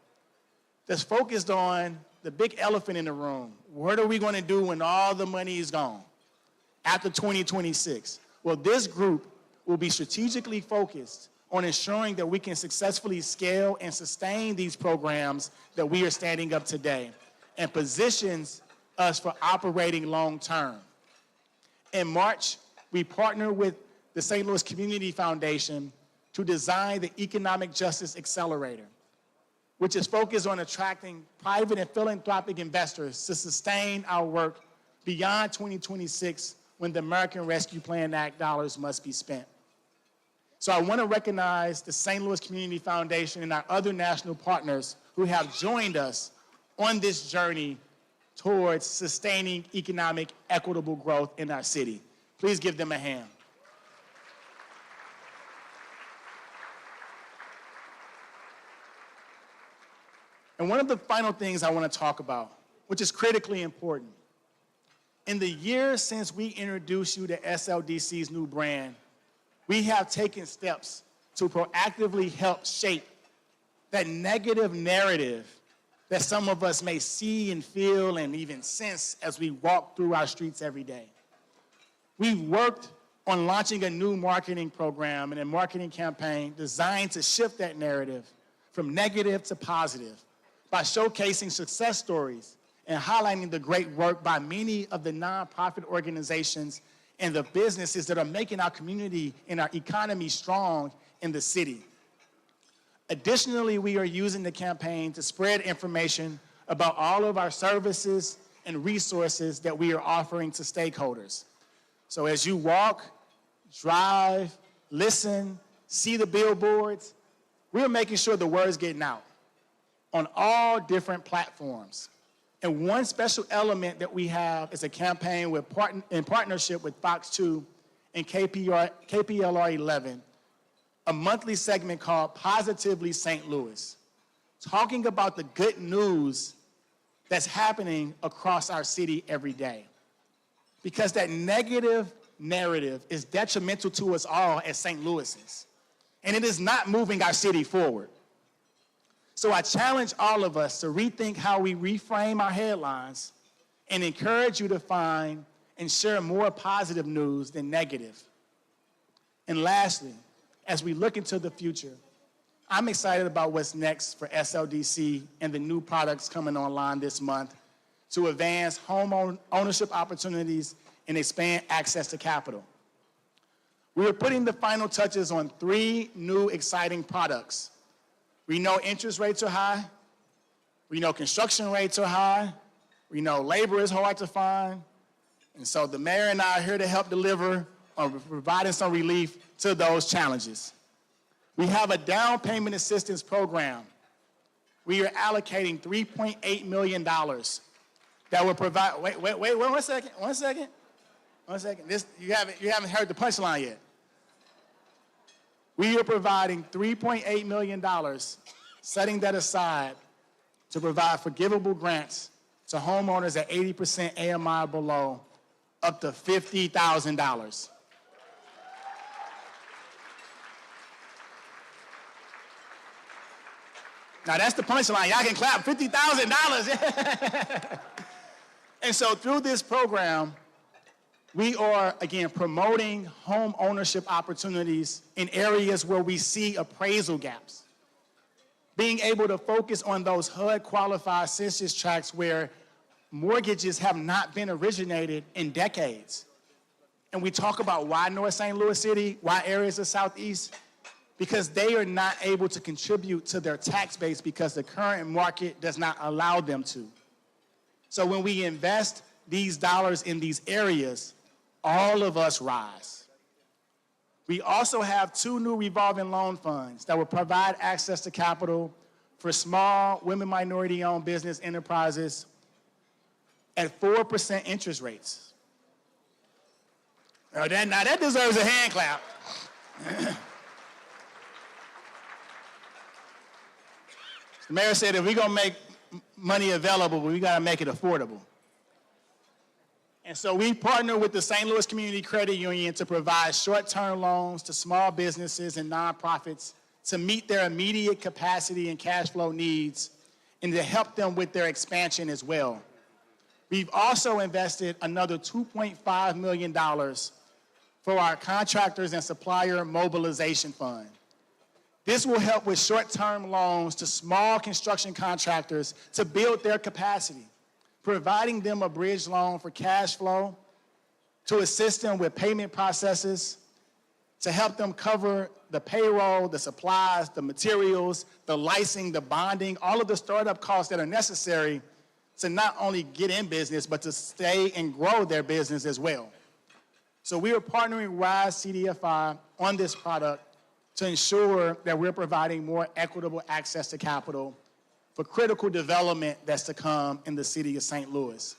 that's focused on the big elephant in the room. What are we going to do when all the money is gone after 2026? Well, this group will be strategically focused on ensuring that we can successfully scale and sustain these programs that we are standing up today and positions us for operating long term. In March, we partnered with the St. Louis Community Foundation to design the Economic Justice Accelerator, which is focused on attracting private and philanthropic investors to sustain our work beyond 2026 when the American Rescue Plan Act dollars must be spent. So I want to recognize the St. Louis Community Foundation and our other national partners who have joined us on this journey towards sustaining economic equitable growth in our city. Please give them a hand. And one of the final things I want to talk about, which is critically important, in the years since we introduced you to SLDC's new brand, we have taken steps to proactively help shape that negative narrative that some of us may see and feel and even sense as we walk through our streets every day. We've worked on launching a new marketing program and a marketing campaign designed to shift that narrative from negative to positive by showcasing success stories and highlighting the great work by many of the nonprofit organizations and the businesses that are making our community and our economy strong in the city. Additionally, we are using the campaign to spread information about all of our services and resources that we are offering to stakeholders. So as you walk, drive, listen, see the billboards, we're making sure the word's getting out on all different platforms. And one special element that we have is a campaign in partnership with Fox 2 and KPLR 11, a monthly segment called Positively St. Louis, talking about the good news that's happening across our city every day. Because that negative narrative is detrimental to us all as St. Louisans, and it is not moving our city forward. So I challenge all of us to rethink how we reframe our headlines and encourage you to find and share more positive news than negative. And lastly, as we look into the future, I'm excited about what's next for SLDC and the new products coming online this month to advance home ownership opportunities and expand access to capital. We are putting the final touches on 3 new exciting products. We know interest rates are high. We know construction rates are high. We know labor is hard to find. And so the mayor and I are here to help deliver on providing some relief to those challenges. We have a down payment assistance program. We are allocating $3.8 million that will provide, wait, one second. This, you haven't heard the punchline yet. We are providing $3.8 million, setting that aside to provide forgivable grants to homeowners at 80% AMI or below, up to $50,000. Now that's the punchline. Y'all can clap. $50,000. And so through this program, We are, again, promoting home ownership opportunities in areas where we see appraisal gaps. Being able to focus on those HUD-qualified census tracts where mortgages have not been originated in decades. And we talk about why North St. Louis City, why areas of Southeast, because they are not able to contribute to their tax base because the current market does not allow them to. So when we invest these dollars in these areas, all of us rise. We also have 2 new revolving loan funds that will provide access to capital for small, women, minority-owned business enterprises at 4% interest rates. Now that deserves a hand clap. The mayor said if we're gonna make money available, we gotta make it affordable. And so we partner with the St. Louis Community Credit Union to provide short-term loans to small businesses and nonprofits to meet their immediate capacity and cash flow needs and to help them with their expansion as well. We've also invested another $2.5 million for our Contractors and Supplier Mobilization Fund. This will help with short-term loans to small construction contractors to build their capacity, providing them a bridge loan for cash flow, to assist them with payment processes, to help them cover the payroll, the supplies, the materials, the licensing, the bonding, all of the startup costs that are necessary to not only get in business, but to stay and grow their business as well. So we are partnering with RISE CDFI on this product to ensure that we're providing more equitable access to capital for critical development that's to come in the city of St. Louis.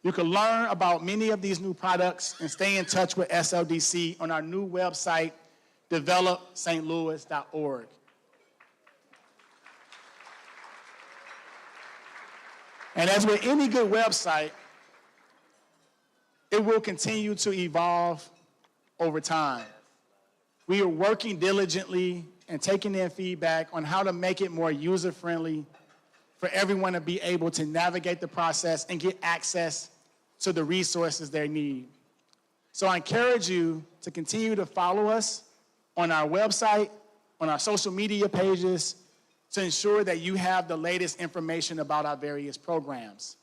You can learn about many of these new products and stay in touch with SLDC on our new website, developstlouis.org. And as with any good website, it will continue to evolve over time. We are working diligently and taking in feedback on how to make it more user-friendly for everyone to be able to navigate the process and get access to the resources they need. So I encourage you to continue to follow us on our website, on our social media pages, to ensure that you have the latest information about our various programs.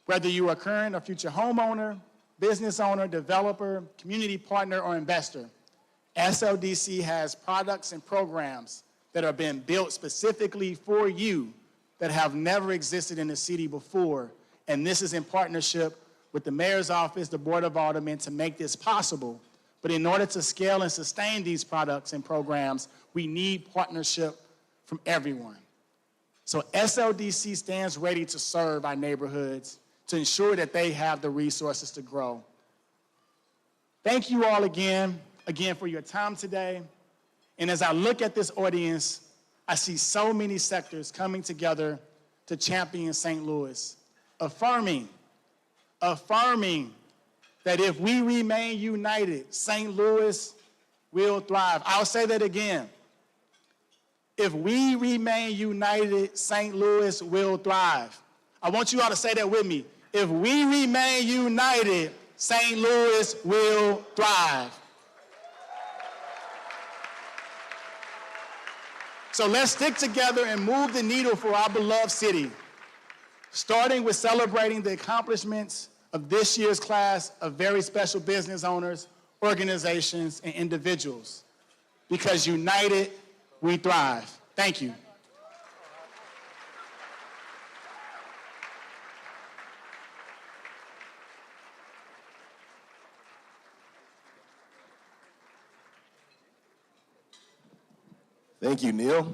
Whether you are a current or future homeowner, business owner, developer, community partner, or investor, SLDC has products and programs that are being built specifically for you that have never existed in the city before. And this is in partnership with the mayor's office, the Board of Aldermen, to make this possible. But in order to scale and sustain these products and programs, we need partnership from everyone. So SLDC stands ready to serve our neighborhoods to ensure that they have the resources to grow. Thank you all again for your time today. And as I look at this audience, I see so many sectors coming together to champion St. Louis, affirming that if we remain united, St. Louis will thrive. I'll say that again. If we remain united, St. Louis will thrive. I want you all to say that with me. If we remain united, St. Louis will thrive. So let's stick together and move the needle for our beloved city, starting with celebrating the accomplishments of this year's class of very special business owners, organizations, and individuals. Because united, we thrive. Thank you. Thank you, Neil.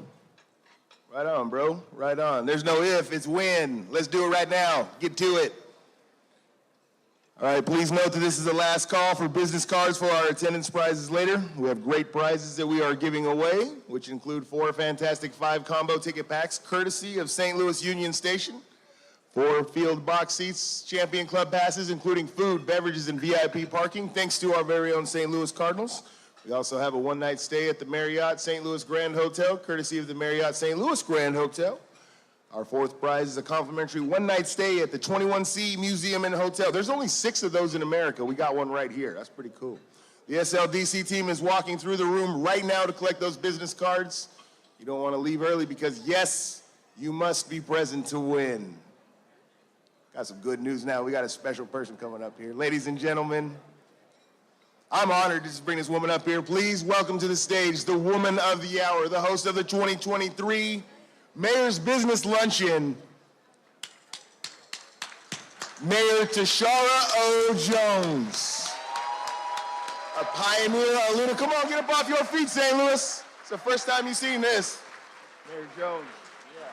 Right on, bro. Right on. There's no if, it's when. Let's do it right now. Get to it. All right, please note that this is the last call for business cards for our attendance prizes later. We have great prizes that we are giving away, which include 4 fantastic 5 combo ticket packs, courtesy of St. Louis Union Station, 4 field box seats, champion club passes, including food, beverages, and VIP parking, thanks to our very own St. Louis Cardinals. We also have a one-night stay at the Marriott St. Louis Grand Hotel, courtesy of the Marriott St. Louis Grand Hotel. Our fourth prize is a complimentary one-night stay at the 21C Museum and Hotel. There's only 6 of those in America. We got one right here. That's pretty cool. The SLDC team is walking through the room right now to collect those business cards. You don't want to leave early because, yes, you must be present to win. Got some good news now. We got a special person coming up here. Ladies and gentlemen, I'm honored to just bring this woman up here. Please welcome to the stage the woman of the hour, the host of the 2023 Mayor's Business Luncheon, Mayor Tashara O. Jones. A pioneer, a leader. Come on, get up off your feet, St. Louis. It's the first time you've seen this. Mayor Jones, yeah.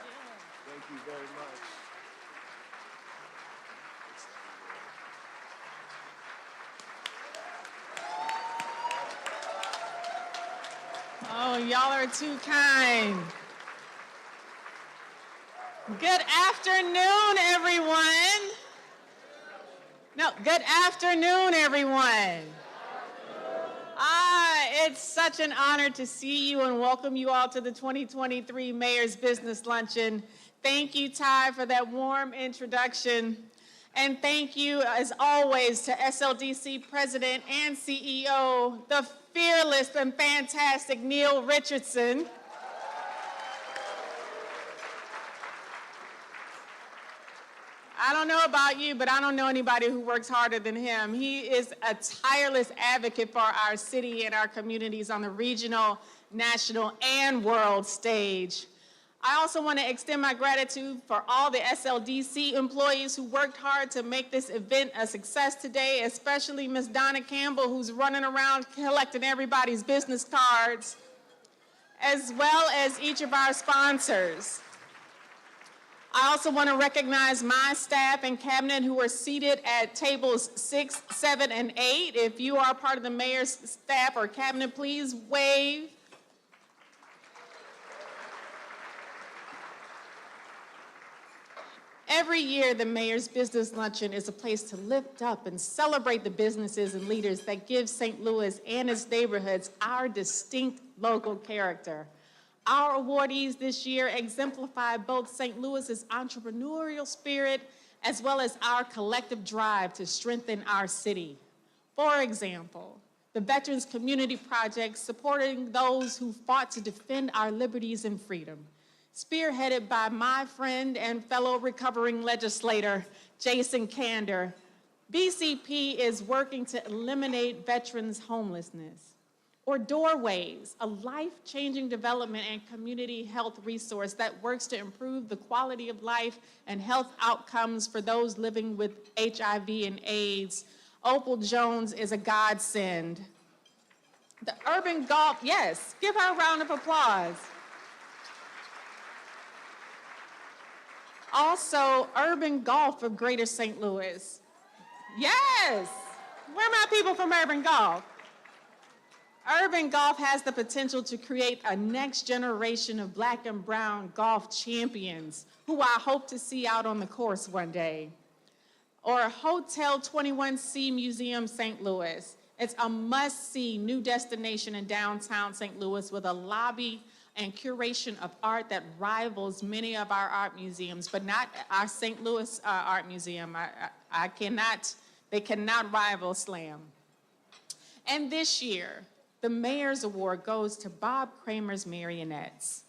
Thank you very much. Oh, y'all are too kind. Good afternoon, everyone. No, good afternoon, everyone. It's such an honor to see you and welcome you all to the 2023 Mayor's Business Luncheon. Thank you, Ty, for that warm introduction. And thank you, as always, to SLDC President and CEO, the fearless and fantastic Neil Richardson. I don't know about you, but I don't know anybody who works harder than him. He is a tireless advocate for our city and our communities on the regional, national, and world stage. I also want to extend my gratitude for all the SLDC employees who worked hard to make this event a success today, especially Ms. Donna Campbell, who's running around collecting everybody's business cards, as well as each of our sponsors. I also want to recognize my staff and cabinet who are seated at tables 6, 7, and 8. If you are part of the mayor's staff or cabinet, please wave. Every year, the Mayor's Business Luncheon is a place to lift up and celebrate the businesses and leaders that give St. Louis and its neighborhoods our distinct local character. Our awardees this year exemplify both St. Louis's entrepreneurial spirit as well as our collective drive to strengthen our city. For example, the Veterans Community Project supporting those who fought to defend our liberties and freedom, spearheaded by my friend and fellow recovering legislator, Jason Kander. BCP is working to eliminate veterans' homelessness. Or Doorways, a life-changing development and community health resource that works to improve the quality of life and health outcomes for those living with HIV and AIDS. Opal Jones is a godsend. The Urban Golf, yes, give her a round of applause. Also, Urban Golf of Greater St. Louis. Yes, where are my people from Urban Golf? Urban Golf has the potential to create a next generation of Black and brown golf champions who I hope to see out on the course one day. Or Hotel 21C Museum St. Louis. It's a must-see new destination in downtown St. Louis with a lobby and curation of art that rivals many of our art museums, but not our St. Louis Art Museum. They cannot rival SLAM. And this year, the Mayor's Award goes to Bob Kramer's Marionettes.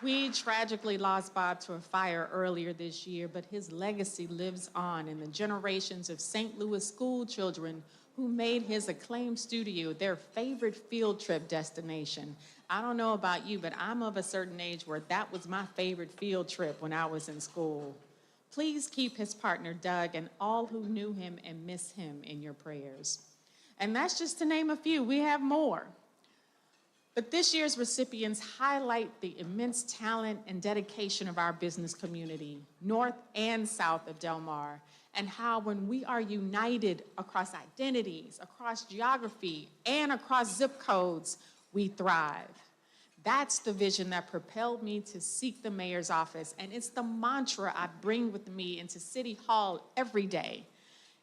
We tragically lost Bob to a fire earlier this year, but his legacy lives on in the generations of St. Louis school children who made his acclaimed studio their favorite field trip destination. I don't know about you, but I'm of a certain age where that was my favorite field trip when I was in school. Please keep his partner, Doug, and all who knew him and miss him in your prayers. And that's just to name a few. We have more. But this year's recipients highlight the immense talent and dedication of our business community, north and south of Del Mar, and how when we are united across identities, across geography, and across zip codes, we thrive. That's the vision that propelled me to seek the mayor's office, and it's the mantra I bring with me into City Hall every day.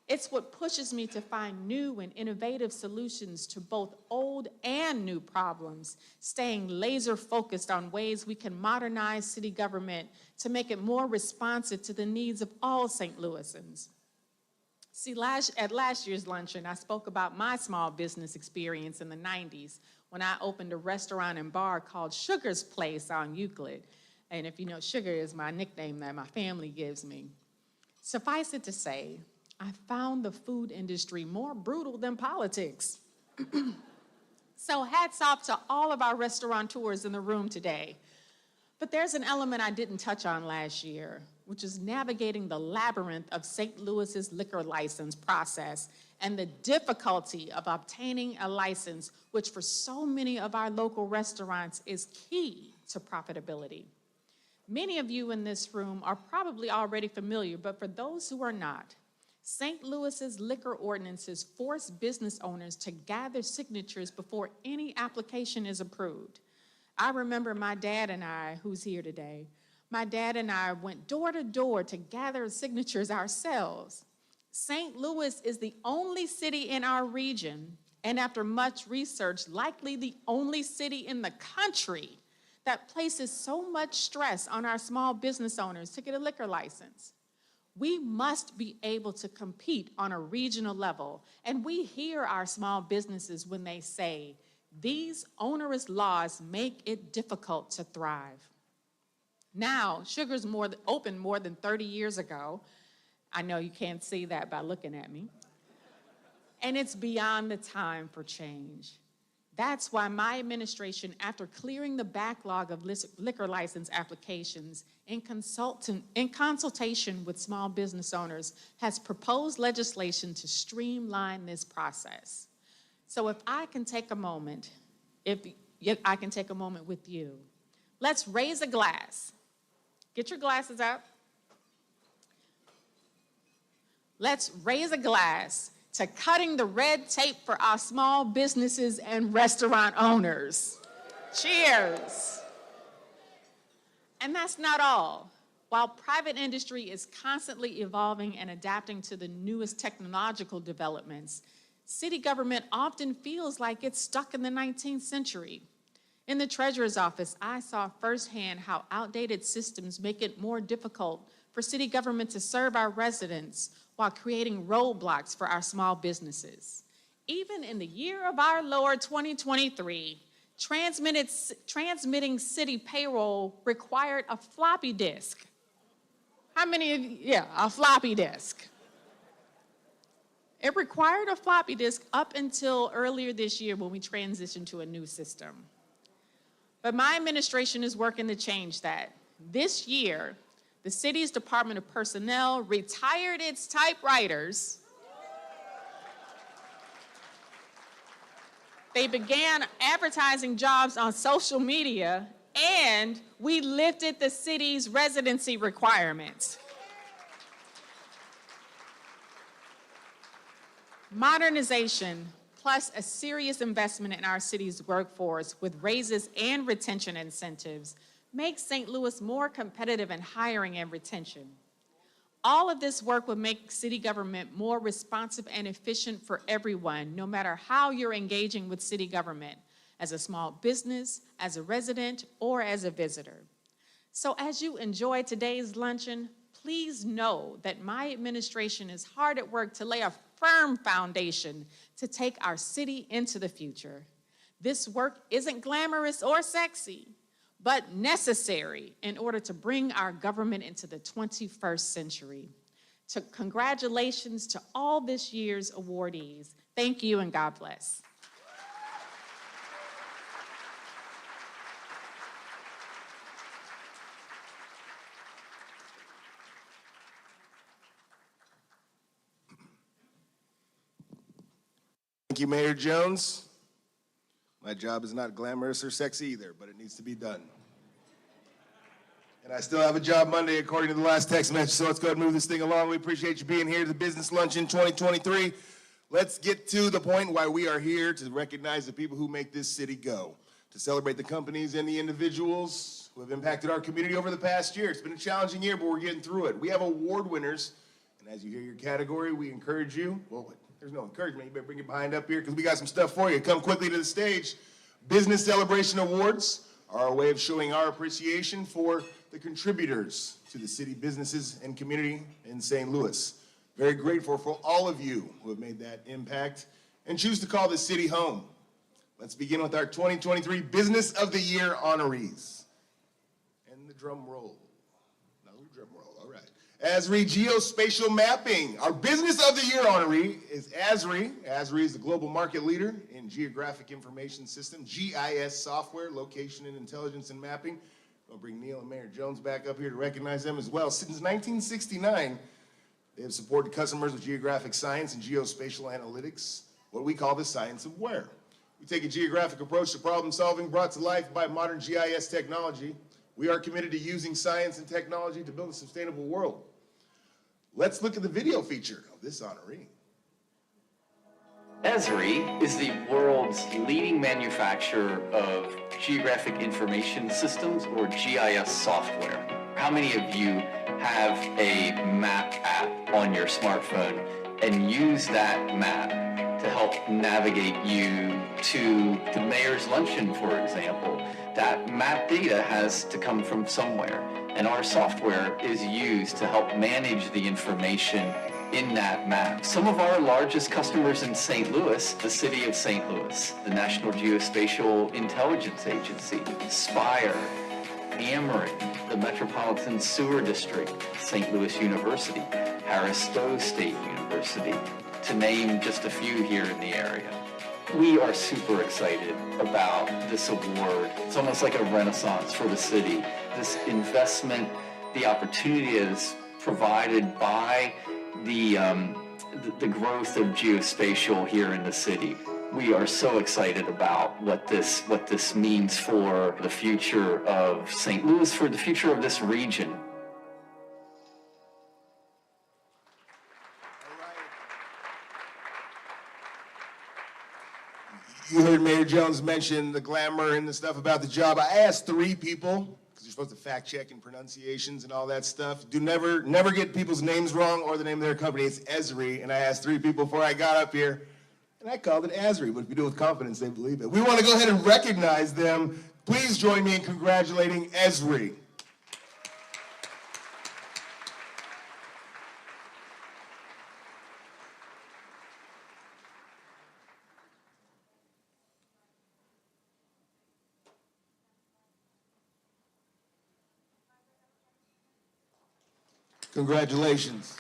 It's what pushes me to find new and innovative solutions to both old and new problems, staying laser focused on ways we can modernize city government to make it more responsive to the needs of all St. Louisans. See, at last year's luncheon, I spoke about my small business experience in the 90s when I opened a restaurant and bar called Sugar's Place on Euclid. And if you know, Sugar is my nickname that my family gives me. Suffice it to say, I found the food industry more brutal than politics. So hats off to all of our restaurateurs in the room today. But there's an element I didn't touch on last year, which is navigating the labyrinth of St. Louis's liquor license process and the difficulty of obtaining a license, which for so many of our local restaurants is key to profitability. Many of you in this room are probably already familiar, but for those who are not, St. Louis's liquor ordinances force business owners to gather signatures before any application is approved. I remember my dad and I, who's here today, my dad and I went door to door to gather signatures ourselves. St. Louis is the only city in our region, and after much research, likely the only city in the country that places so much stress on our small business owners to get a liquor license. We must be able to compete on a regional level, and we hear our small businesses when they say, these onerous laws make it difficult to thrive. Now, Sugar's opened more than 30 years ago. I know you can't see that by looking at me. And it's beyond the time for change. That's why my administration, after clearing the backlog of liquor license applications in consultation with small business owners, has proposed legislation to streamline this process. So if I can take a moment with you, let's raise a glass. Get your glasses out. Let's raise a glass to cutting the red tape for our small businesses and restaurant owners. Cheers. And that's not all. While private industry is constantly evolving and adapting to the newest technological developments, city government often feels like it's stuck in the 19th century. In the treasurer's office, I saw firsthand how outdated systems make it more difficult for city government to serve our residents while creating roadblocks for our small businesses. Even in the year of our Lord 2023, transmitting city payroll required a floppy disk. How many of you? Yeah, a floppy disk. It required a floppy disk up until earlier this year when we transitioned to a new system. But my administration is working to change that. This year, the city's Department of Personnel retired its typewriters. They began advertising jobs on social media, and we lifted the city's residency requirements. Modernization, plus a serious investment in our city's workforce with raises and retention incentives, makes St. Louis more competitive in hiring and retention. All of this work would make city government more responsive and efficient for everyone, no matter how you're engaging with city government, as a small business, as a resident, or as a visitor. So as you enjoy today's luncheon, please know that my administration is hard at work to lay a firm foundation to take our city into the future. This work isn't glamorous or sexy, but necessary in order to bring our government into the 21st century. So congratulations to all this year's awardees. Thank you and God bless. Thank you, Mayor Jones. My job is not glamorous or sexy either, but it needs to be done. And I still have a job Monday, according to the last text message, so let's go ahead and move this thing along. We appreciate you being here at the Business Luncheon 2023. Let's get to the point why we are here, to recognize the people who make this city go, to celebrate the companies and the individuals who have impacted our community over the past year. It's been a challenging year, but we're getting through it. We have award winners And as you hear your category, we encourage you, well, there's no encouragement, you better bring it behind up here because we got some stuff for you. Come quickly to the stage. Business Celebration Awards are a way of showing our appreciation for the contributors to the city businesses and community in St. Louis. Very grateful for all of you who have made that impact and choose to call this city home. Let's begin with our 2023 Business of the Year honorees. And the drum roll. No drum roll, all right. ASRI Geospatial Mapping. Our Business of the Year honoree is ASRI. ASRI is the global market leader in Geographic Information System, GIS software, location and intelligence and mapping. I'll bring Neil and Mayor Jones back up here to recognize them as well. Since 1969, they have supported customers with geographic science and geospatial analytics, what we call the science of where. We take a geographic approach to problem solving brought to life by modern GIS technology. We are committed to using science and technology to build a sustainable world. Let's look at the video feature of this honoree. ASRI is the world's leading manufacturer of geographic information systems, or GIS software. How many of you have a map app on your smartphone and use that map to help navigate you to the mayor's luncheon, for example? That map data has to come from somewhere, and our software is used to help manage the information in that map. Some of our largest customers in St. Louis, the city of St. Louis, the National Geospatial Intelligence Agency, Spire, Ameren, the Metropolitan Sewer District, St. Louis University, Harris-Stowe State University, to name just a few here in the area. We are super excited about this award. It's almost like a renaissance for the city. This investment, the opportunity is provided by the growth of geospatial here in the city. We are so excited about what this means for the future of St. Louis, for the future of this region. You heard Mayor Jones mention the glamour and the stuff about the job. I asked 3 people, because you're supposed to fact check and pronunciations and all that stuff. Do never get people's names wrong or the name of their company. It's ASRI, and I asked 3 people before I got up here, and I called it ASRI, but if you do it with confidence, they believe it. We want to go ahead and recognize them. Please join me in congratulating ASRI. Congratulations.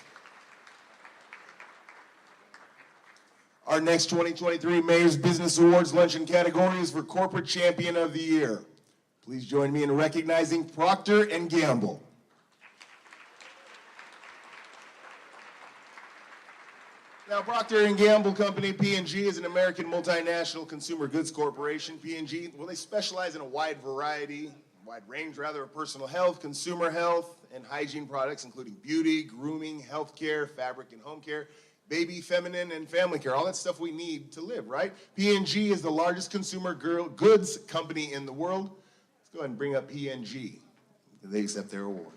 Our next 2023 Mayor's Business Awards Luncheon category is for Corporate Champion of the Year. Please join me in recognizing Procter & Gamble. Now, Procter & Gamble Company, P&G, is an American multinational consumer goods corporation. P&G, well, they specialize in a wide range of personal health, consumer health, and hygiene products, including beauty, grooming, healthcare, fabric and home care, baby, feminine, and family care, all that stuff we need to live, right? P&G is the largest consumer goods company in the world. Let's go ahead and bring up P&G. They accept their award.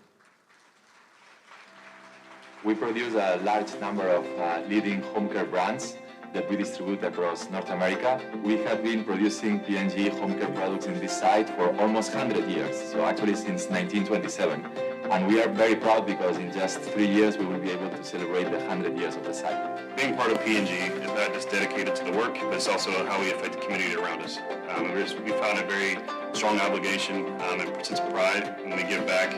We produce a large number of leading home care brands that we distribute across North America. We have been producing P&G home care products in this site for almost 100 years, so actually since 1927. And we are very proud because in just 3 years we will be able to celebrate the 100 years of the site. Being part of P&G is not just dedicated to the work, but it's also how we affect the community around us. We found a very strong obligation and sense of pride when we give back,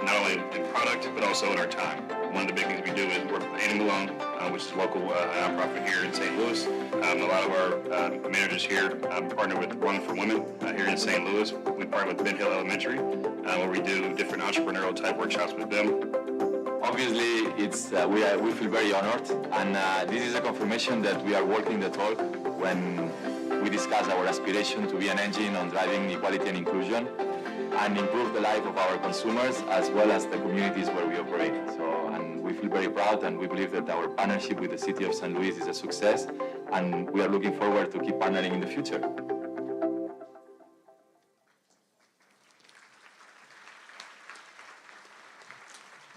not only in product, but also in our time. One of the big things we do is work with Animal Alone, which is a local nonprofit here in St. Louis. A lot of our managers here partner with Run for Women here in St. Louis. We partner with Ben Hill Elementary, where we do different entrepreneurial type workshops with them. Obviously, we feel very honored, and this is a confirmation that we are walking the talk when we discuss our aspiration to be an engine on driving equality and inclusion and improve the life of our consumers as well as the communities where we operate. And we feel very proud, and we believe that our partnership with the City of St. Louis is a success, and we are looking forward to keep partnering in the future.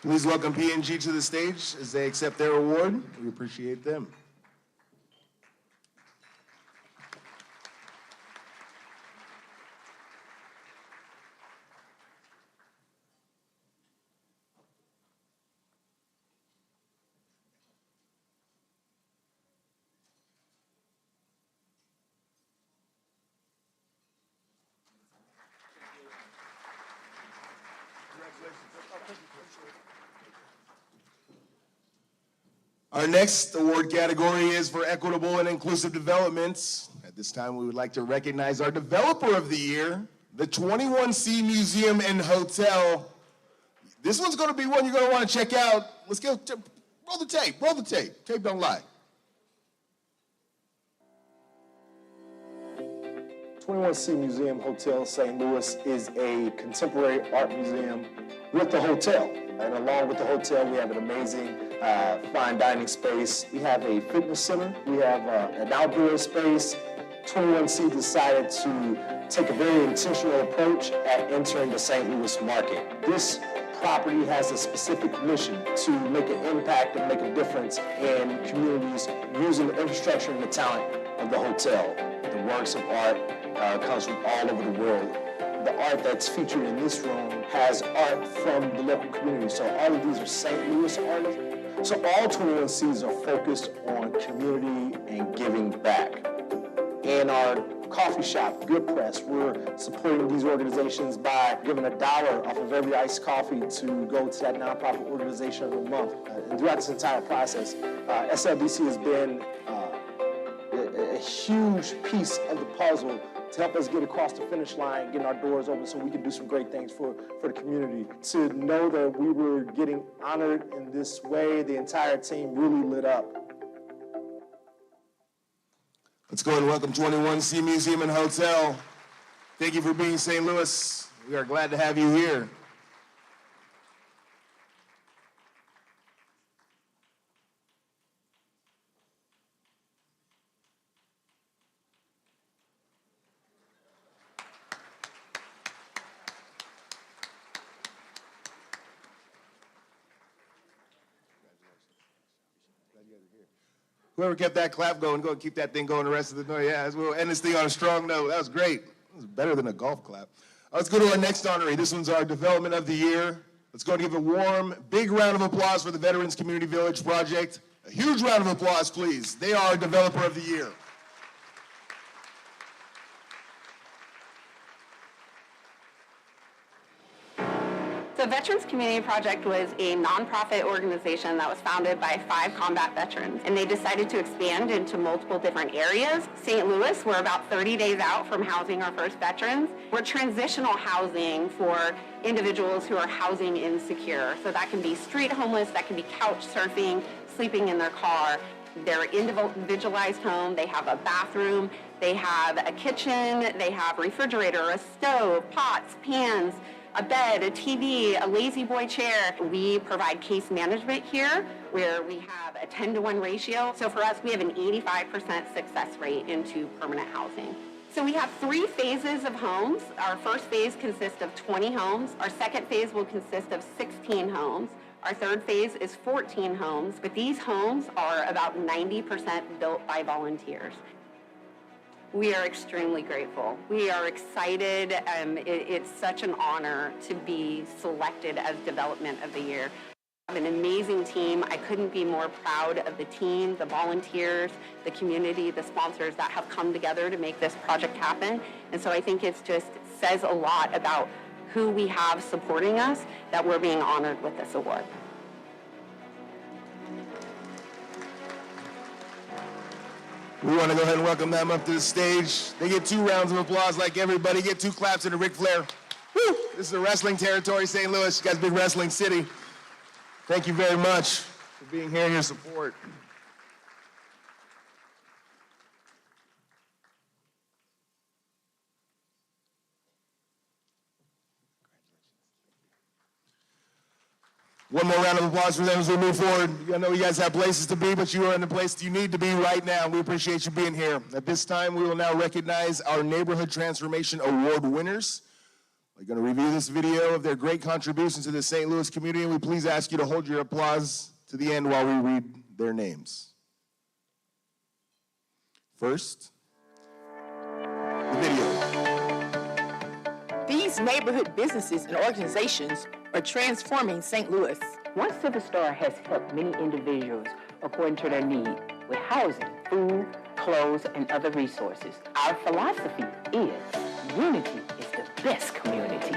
Please welcome P&G to the stage as they accept their award. We appreciate them. Our next award category is for equitable and inclusive developments. At this time, we would like to recognize our developer of the year, the 21C Museum and Hotel. This one's going to be one you're going to want to check out. Let's go. Roll the tape. Roll the tape. Tape don't lie. 21C Museum Hotel St. Louis is a contemporary art museum with the hotel. And along with the hotel, we have an amazing fine dining space. We have a fitness center. We have an outdoor space. 21C decided to take a very intentional approach at entering the St. Louis market. This property has a specific mission to make an impact and make a difference in communities using the infrastructure and the talent of the hotel. The works of art comes from all over the world. The art that's featured in this room has art from the local community. So all of these are St. Louis artists. So all 21Cs are focused on community and giving back. In our coffee shop, Good Press, we're supporting these organizations by giving $1 off of every iced coffee to go to that nonprofit organization of the month. And throughout this entire process, SLDC has been a huge piece of the puzzle to help us get across the finish line, getting our doors open so we can do some great things for the community. To know that we were getting honored in this way, the entire team really lit up. Let's go and welcome 21C Museum and Hotel. Thank you for being St. Louis. We are glad to have you here. Whoever kept that clap going, go and keep that thing going the rest of the night. Yeah, we'll end this thing on a strong note. That was great. That was better than a golf clap. Let's go to our next honoree. This one's our Development of the Year. Let's go and give a warm, big round of applause for the Veterans Community Village Project. A huge round of applause, please. They are our Developer of the Year. The Veterans Community Project was a nonprofit organization that was founded by 5 combat veterans, and they decided to expand into multiple different areas. St. Louis, we're about 30 days out from housing our first veterans. We're transitional housing for individuals who are housing insecure. So that can be street homeless, that can be couch surfing, sleeping in their car. They're individualized home, they have a bathroom, they have a kitchen, they have a refrigerator, a stove, pots, pans, a bed, a TV, a lazy boy chair. We provide case management here where we have a 10-to-1 ratio. So for us, we have an 85% success rate into permanent housing. So we have 3 phases of homes. Our first phase consists of 20 homes. Our second phase will consist of 16 homes. Our third phase is 14 homes, but these homes are about 90% built by volunteers. We are extremely grateful. We are excited. It's such an honor to be selected as Development of the Year. I have an amazing team. I couldn't be more proud of the team, the volunteers, the community, the sponsors that have come together to make this project happen. And so I think it says a lot about who we have supporting us that we're being honored with this award. We want to go ahead and welcome them up to the stage. They get 2 rounds of applause like everybody. Get 2 claps in a Ric Flair. Woo! This is the wrestling territory, St. Louis. You guys, big wrestling city. Thank you very much for being here and your support. One more round of applause for them as we move forward. I know you guys have places to be, but you are in the place you need to be right now. We appreciate you being here. At this time, we will now recognize our Neighborhood Transformation Award winners. We're going to review this video of their great contributions to the St. Louis community, and we please ask you to hold your applause to the end while we read their names. First, the video. These neighborhood businesses and organizations are transforming St. Louis. One Civic Store has helped many individuals according to their need with housing, food, clothes, and other resources. Our philosophy is unity is the best community.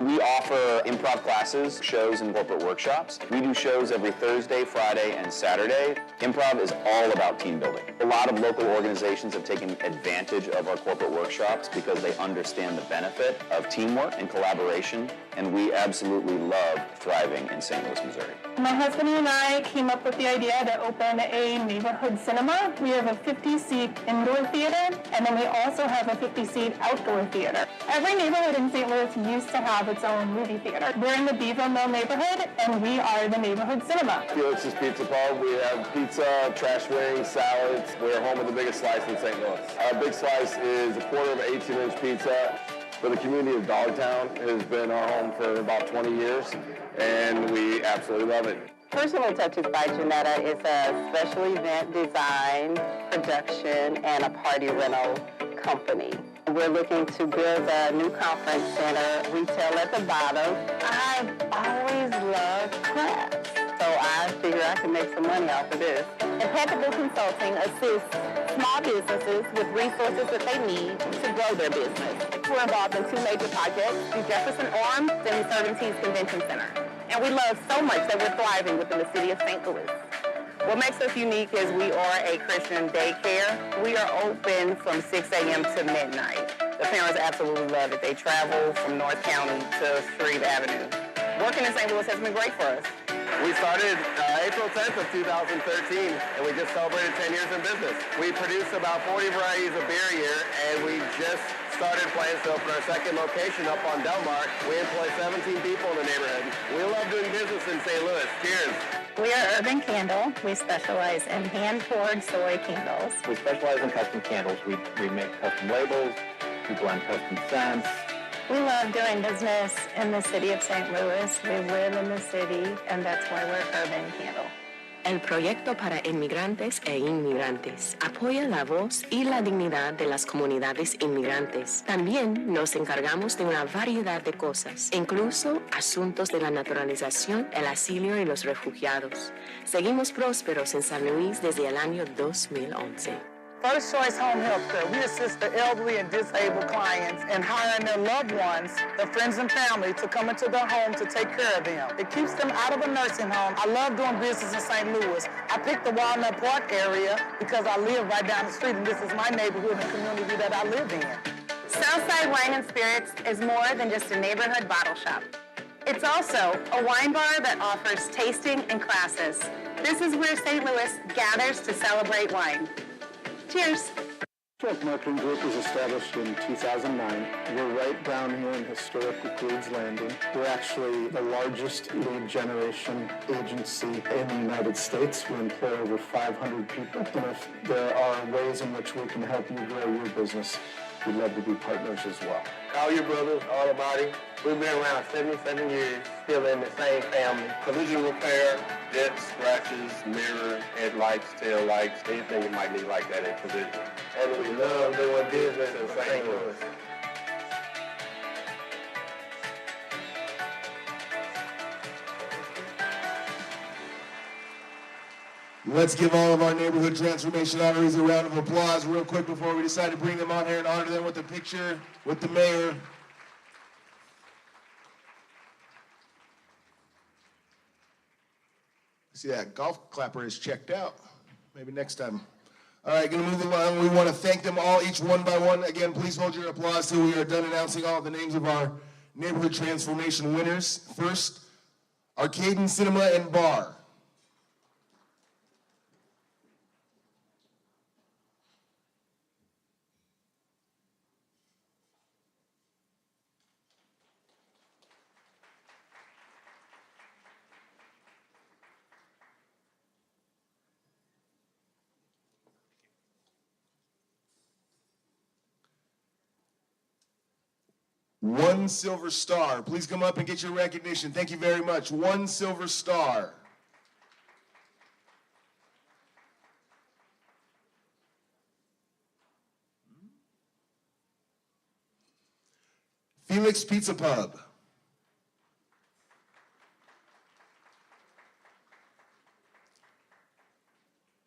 We offer improv classes, shows, and corporate workshops. We do shows every Thursday, Friday, and Saturday. Improv is all about team building. A lot of local organizations have taken advantage of our corporate workshops because they understand the benefit of teamwork and collaboration, and we absolutely love thriving in St. Louis, Missouri. My husband and I came up with the idea to open a neighborhood cinema. We have a 50-seat indoor theater, and then we also have a 50-seat outdoor theater. Every neighborhood in St. Louis used to have its own movie theater. We're in the Beaver Mill neighborhood, and we are the neighborhood cinema. Felix's Pizza Pub, we have pizza, trash wings, salads. We're home with the biggest slice in St. Louis. Our big slice is a quarter of an 18-inch pizza. For the community of Dogtown, it has been our home for about 20 years, and we absolutely love it. Personal Touches by Janetta is a special event design, production, and a party rental company. We're looking to build a new conference center, retail at the bottom. I've always loved crafts, so I figure I can make some money off of this. Impeccable Consulting assists small businesses with resources that they need to grow their business. We're involved in two major projects, the Jefferson Arms and the Cervantes Convention Center. And we love so much that we're thriving within the city of St. Louis. What makes us unique is we are a Christian daycare. We are open from 6 a.m. to midnight. The parents absolutely love it. They travel from North County to Shreve Avenue. Working in St. Louis has been great for us. We started April 10th of 2013, and we just celebrated 10 years in business. We produce about 40 varieties of beer a year, and we just started plans to open our second location up on Delmar. We employ 17 people in the neighborhood. We love doing business in St. Louis. Cheers. We are Urban Candle. We specialize in hand-poured soy candles. We specialize in custom candles. We make custom labels. We blend custom scents. We love doing business in the city of St. Louis. We live in the city, and that's why we're Urban Candle. El proyecto para inmigrantes e inmigrantes apoya la voz y la dignidad de las comunidades inmigrantes. También nos encargamos de una variedad de cosas, incluso asuntos de la naturalización, el asilo y los refugiados. Seguimos prósperos en San Luis desde el año 2011. First Choice Home Health Care, we assist the elderly and disabled clients in hiring their loved ones, their friends and family, to come into their home to take care of them. It keeps them out of a nursing home. I love doing business in St. Louis. I picked the Walnut Park area because I live right down the street, and this is my neighborhood and community that I live in. Southside Wine and Spirits is more than just a neighborhood bottle shop. It's also a wine bar that offers tasting and classes. This is where St. Louis gathers to celebrate wine. Cheers. Truck Marketing Group was established in 2009. We're right down here in historic Queens Landing. We're actually the largest lead generation agency in the United States. We employ over 500 people. And if there are ways in which we can help you grow your business, we'd love to be partners as well. Collier Brothers Auto Body. We've been around 77 years, still in the same family. Collision repair, dents, scratches, mirror, headlights, tail lights, anything you might need like that in collision. And we love doing business in St. Louis. Let's give all of our neighborhood transformation honorees a round of applause real quick before we decide to bring them on here and honor them with a picture with the mayor. See, that golf clapper is checked out. Maybe next time. All right, gonna move along. We want to thank them all, each one by one. Again, please hold your applause till we are done announcing all the names of our neighborhood transformation winners. First, Arcaden Cinema and Bar. 1 silver star. Please come up and get your recognition. Thank you very much. 1 silver star. Felix Pizza Pub.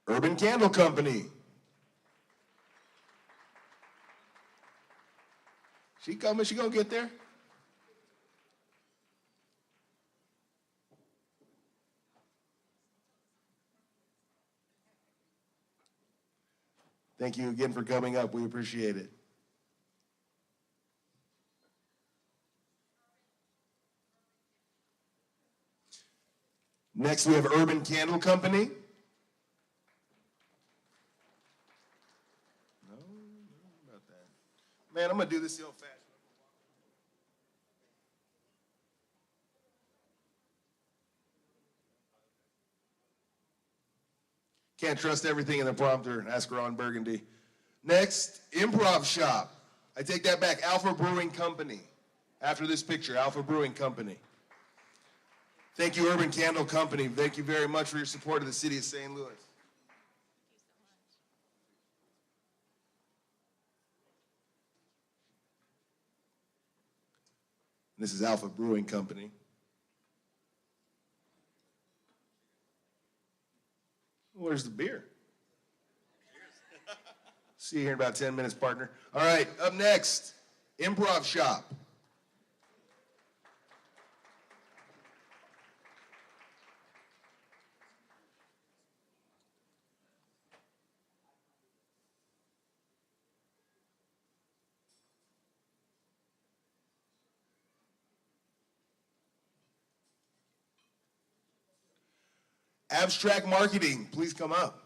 Urban Candle Company. She coming, she gonna get there. Thank you again for coming up. We appreciate it. Next, we have Urban Candle Company. No, about that. Man, I'm gonna do this the old-fashioned. Can't trust everything in the prompter. Ask Ron Burgundy. Next, Improv Shop. I take that back. Alpha Brewing Company. After this picture, Alpha Brewing Company. Thank you, Urban Candle Company. Thank you very much for your support of the city of St. Louis. This is Alpha Brewing Company. Where's the beer? See you here in about 10 minutes, partner. All right, up next, Improv Shop. Abstract Marketing, please come up.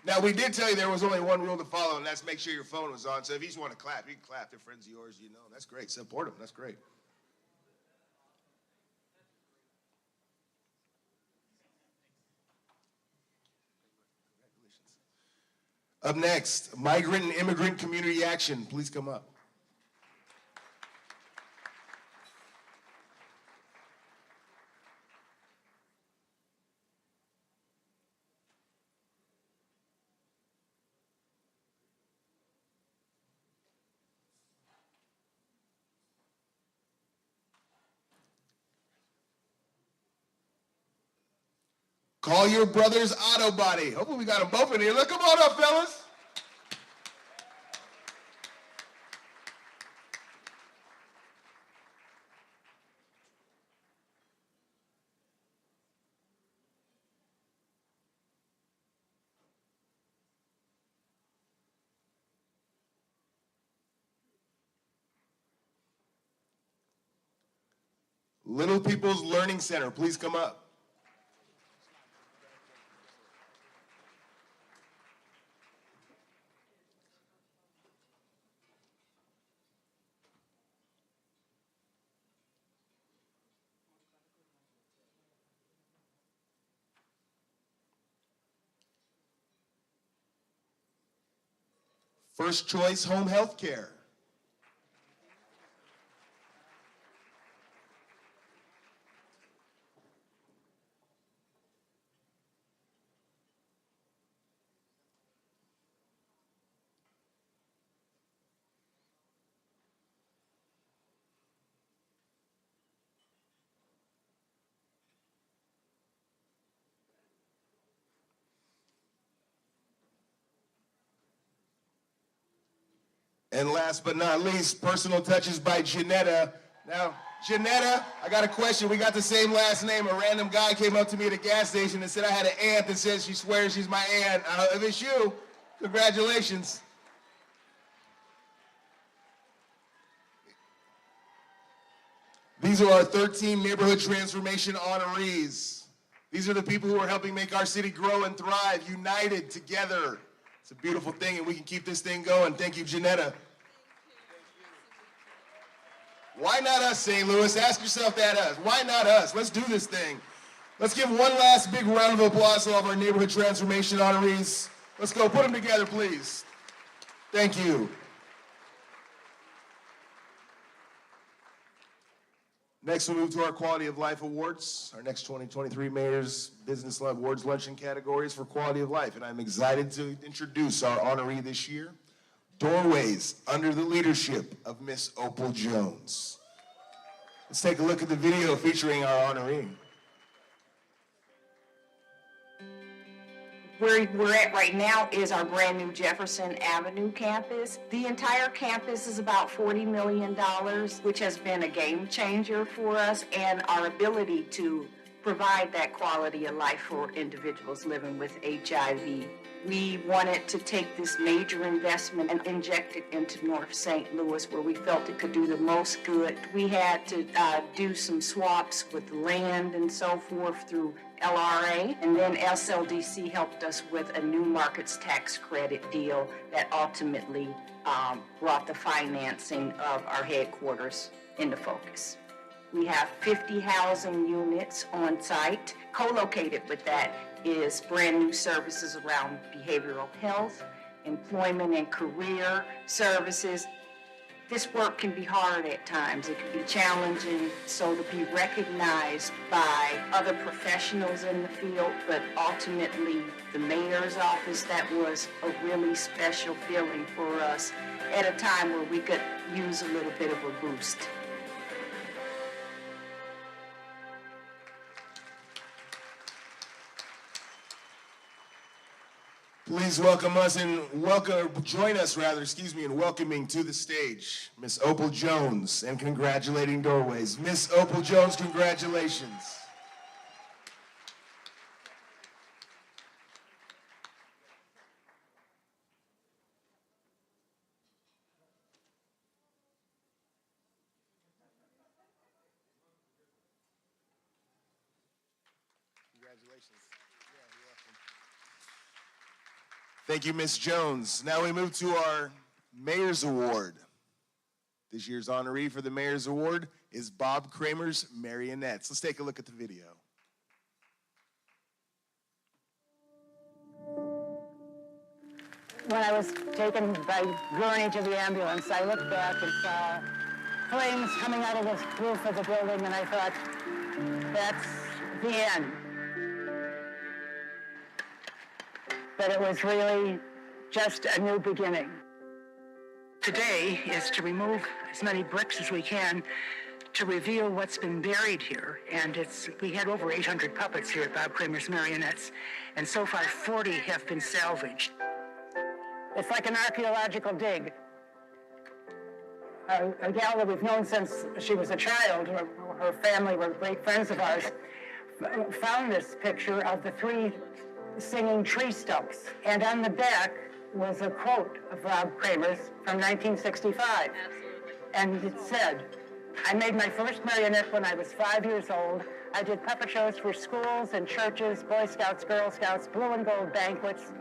Now, we did tell you there was only one rule to follow, and that's make sure your phone was on. So if you just want to clap, you can clap. They're friends of yours, you know. That's great. Support them. That's great. Up next, Migrant and Immigrant Community Action. Please come up. Call Your Brother's Auto Body. Hopefully we got them both in here. Look, come on up, fellas. Little People's Learning Center, please come up. First Choice Home Health Care. And last but not least, Personal Touches by Janetta. Now, Janetta, I got a question. We got the same last name. A random guy came up to me at a gas station and said I had an aunt that says she swears she's my aunt. If it's you, congratulations. These are our 13 neighborhood transformation honorees. These are the people who are helping make our city grow and thrive, united together. It's a beautiful thing, and we can keep this thing going. Thank you, Janetta. Why not us, St. Louis? Ask yourself that. Why not us? Let's do this thing. Let's give one last big round of applause to all of our neighborhood transformation honorees. Let's go. Put them together, please. Thank you. Next, we move to our Quality of Life Awards, our next 2023 Mayor's Business Awards Luncheon categories for quality of life. And I'm excited to introduce our honoree this year, Doorways, under the leadership of Miss Opal Jones. Let's take a look at the video featuring our honoree. Where we're at right now is our brand new Jefferson Avenue campus. The entire campus is about $40 million, which has been a game changer for us and our ability to provide that quality of life for individuals living with HIV. We wanted to take this major investment and inject it into North St. Louis where we felt it could do the most good. We had to do some swaps with land and so forth through LRA, and then SLDC helped us with a new markets tax credit deal that ultimately brought the financing of our headquarters into focus. We have 50 housing units on site. Co-located with that is brand new services around behavioral health, employment and career services. This work can be hard at times. It can be challenging, so to be recognized by other professionals in the field, but ultimately the mayor's office, that was a really special feeling for us at a time where we could use a little bit of a boost. Please join us in welcoming to the stage Miss Opal Jones and congratulating Doorways. Miss Opal Jones, congratulations. Congratulations. Yeah, you're welcome. Thank you, Miss Jones. Now we move to our Mayor's Award. This year's honoree for the Mayor's Award is Bob Kramer's Marionettes. Let's take a look at the video. When I was taken by gurney to the ambulance, I looked back and saw flames coming out of the roof of the building, and I thought, that's the end. But it was really just a new beginning. Today is to remove as many bricks as we can to reveal what's been buried here. And we had over 800 puppets here at Bob Kramer's Marionettes, and so far 40 have been salvaged. It's like an archaeological dig. A gal that we've known since she was a child, her family were great friends of ours, found this picture of the three singing tree stumps. And on the back was a quote of Bob Kramer's from 1965. Absolutely. And it said, I made my first marionette when I was 5 years old. I did puppet shows for schools and churches, Boy Scouts, Girl Scouts, blue and gold banquets.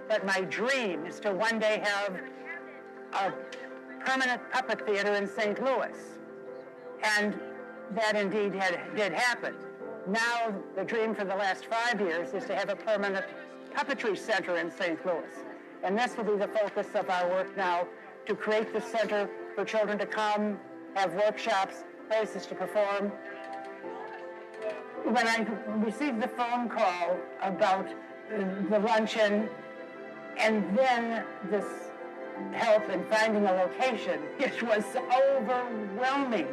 But my dream is to one day have a permanent puppet theater in St. Louis. And that indeed did happen. Now, the dream for the last 5 years is to have a permanent puppetry center in St. Louis. And this will be the focus of our work now, to create the center for children to come, have workshops, places to perform. When I received the phone call about the luncheon, and then this help in finding a location, it was overwhelming.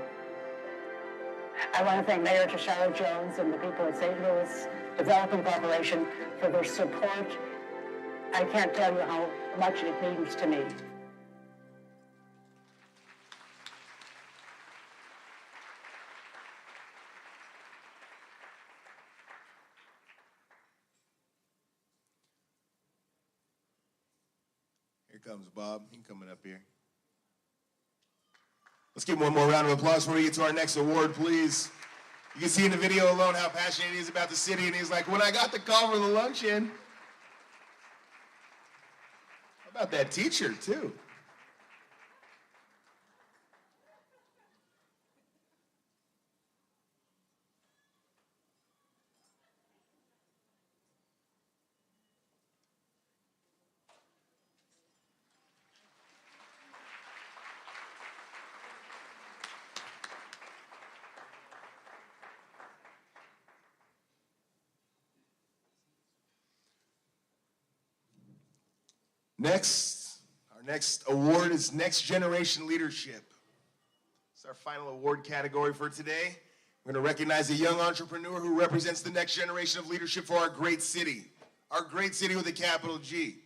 I want to thank Mayor Tashara Jones and the people at St. Louis Development Corporation for their support. I can't tell you how much it means to me. Here comes Bob. He coming up here. Let's give one more round of applause before we get to our next award, please. You can see in the video alone how passionate he is about the city, and he's like, when I got the call for the luncheon, how about that teacher, too? Our next award is Next Generation Leadership. It's our final award category for today. We're going to recognize a young entrepreneur who represents the next generation of leadership for our great city with a capital G.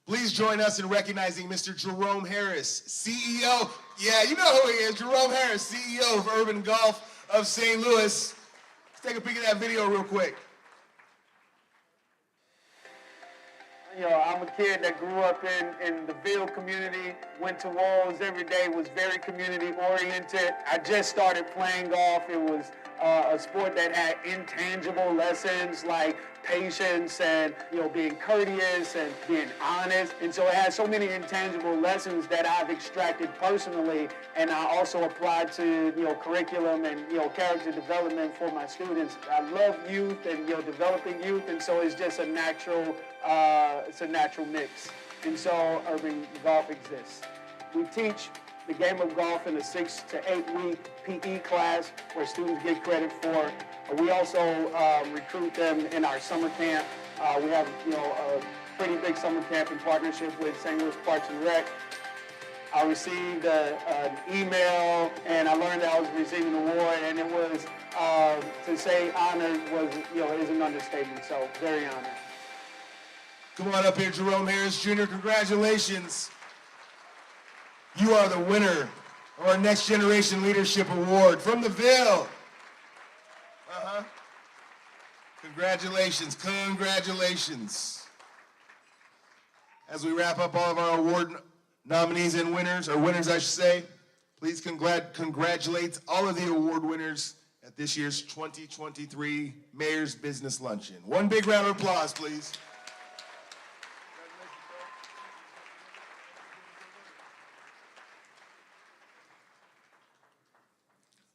Please join us in recognizing Mr. Jerome Harris, CEO. Yeah, you know who he is, Jerome Harris, CEO of Urban Golf of St. Louis. Let's take a peek at that video real quick. You know, I'm a kid that grew up in the Ville community, went to Walls every day, was very community oriented. I just started playing golf. It was a sport that had intangible lessons like patience and, you know, being courteous and being honest. And so it has so many intangible lessons that I've extracted personally, and I also applied to, you know, curriculum and, you know, character development for my students. I love youth and, you know, developing youth, and so it's just a natural mix. And so Urban Golf exists. We teach the game of golf in a 6 to 8 week PE class where students get credit for. We also recruit them in our summer camp. We have, you know, a pretty big summer camp in partnership with St. Louis Parks and Rec. I received an email and I learned that I was receiving an award, and it was, to say honored was, you know, is an understatement, so very honored. Come on up here, Jerome Harris Jr. Congratulations. You are the winner of our Next Generation Leadership Award from the Ville. Congratulations, congratulations. As we wrap up all of our award nominees and winners, or winners I should say, please congratulate all of the award winners at this year's 2023 Mayor's Business Luncheon. One big round of applause, please.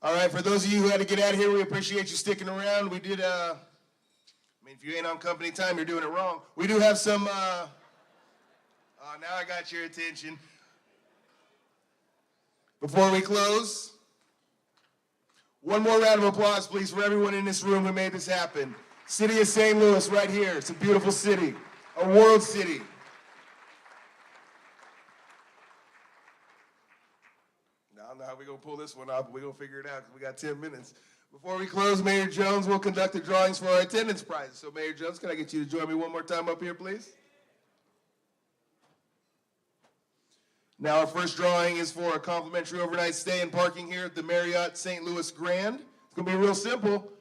All right, for those of you who had to get out of here, we appreciate you sticking around. We did, I mean, if you ain't on company time, you're doing it wrong. We do have some, oh, now I got your attention. Before we close, one more round of applause, please, for everyone in this room who made this happen. City of St. Louis, right here. It's a beautiful city, a world city. I don't know how we're going to pull this one off, but we're going to figure it out because we got 10 minutes. Before we close, Mayor Jones will conduct the drawings for our attendance prizes. So, Mayor Jones, can I get you to join me one more time up here, please? Now, our first drawing is for a complimentary overnight stay and parking here at the Marriott St. Louis Grand. It's going to be real simple.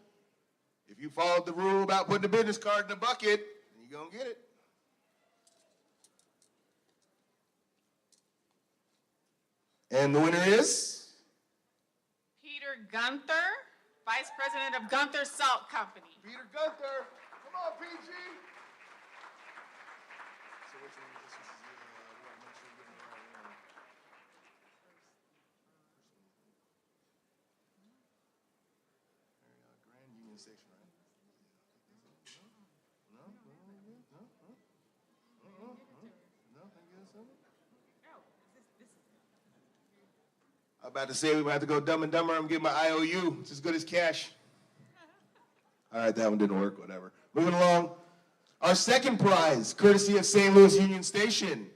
If you followed the rule about putting a business card in a bucket, you're going to get it. And the winner is? Peter Gunther, Vice President of Gunther Salt Company. Peter Gunther. Come on, PG. So which one is this? We want to make sure we're getting the right one. Marriott Grand Union Station, right? No? I'm about to say we might have to go Dumb and Dumber. I'm getting my IOU. It's as good as cash. All right, that one didn't work, whatever. Moving along. Our second prize, courtesy of St. Louis Union Station.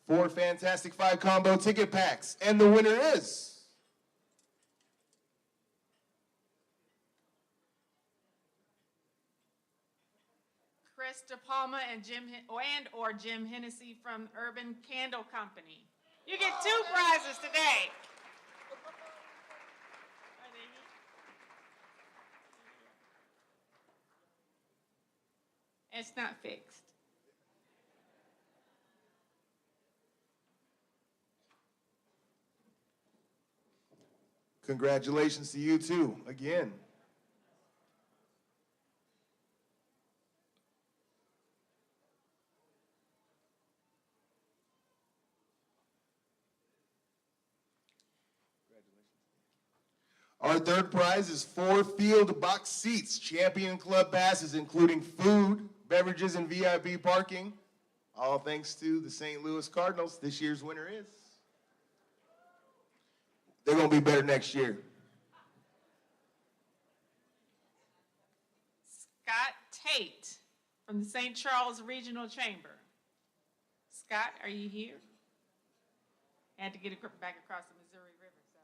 4 Fantastic 5 combo ticket packs. And the winner is? Chris DePalma and Jim Hennessy from Urban Candle Company. You get 2 prizes today. It's not fixed. Congratulations to you too, again. Our third prize is 4 field box seats, champion club passes, including food, beverages, and VIP parking. All thanks to the St. Louis Cardinals. This year's winner is. They're going to be better next year. Scott Tate from the St. Charles Regional Chamber. Scott, are you here? Had to get back across the Missouri River, so.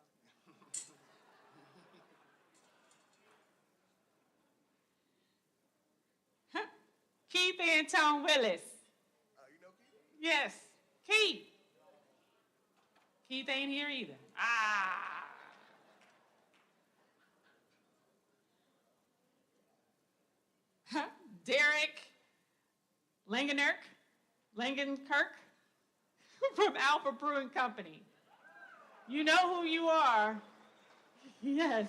Keith Antone Willis. You know Keith? Yes, Keith. Keith ain't here either. Derek Langenkirk from Alpha Brewing Company. You know who you are. Yes.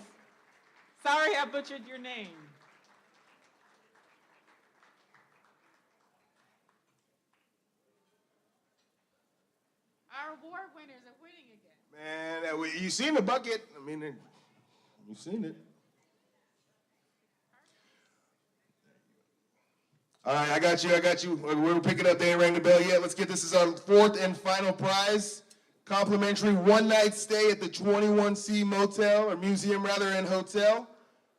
Sorry I butchered your name. Our award winners are winning again. Man, you seen the bucket. I mean, you've seen it. All right, I got you. We're picking up. They ain't rang the bell yet. Let's get this. Is our fourth and final prize. Complimentary one-night stay at the 21C Motel, or Museum rather, and Hotel.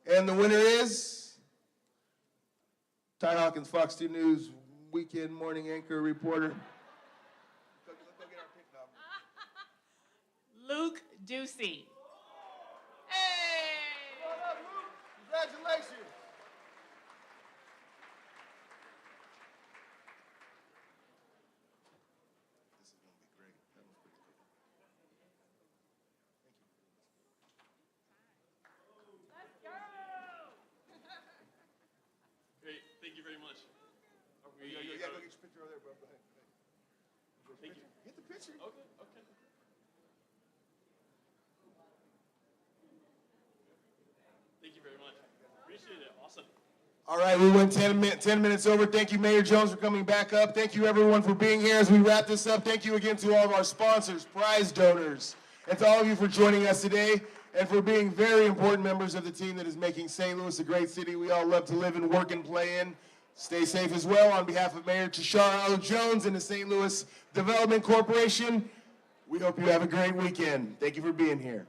And the winner is Ty Hawkins, Fox 2 News, weekend morning anchor reporter. Luke Ducey. Congratulations. This is going to be great. That was pretty cool. Let's go. Great, thank you very much. Yeah, go get your picture over there, bro. Go ahead. Thank you. Get the picture. Okay. Thank you very much. Appreciate it. Awesome. All right, we went 10 minutes over. Thank you, Mayor Jones, for coming back up. Thank you, everyone, for being here as we wrap this up. Thank you again to all of our sponsors, prize donors, and to all of you for joining us today and for being very important members of the team that is making St. Louis a great city we all love to live and work and play in. Stay safe as well. On behalf of Mayor Tashara O. Jones and the St. Louis Development Corporation, we hope you have a great weekend. Thank you for being here.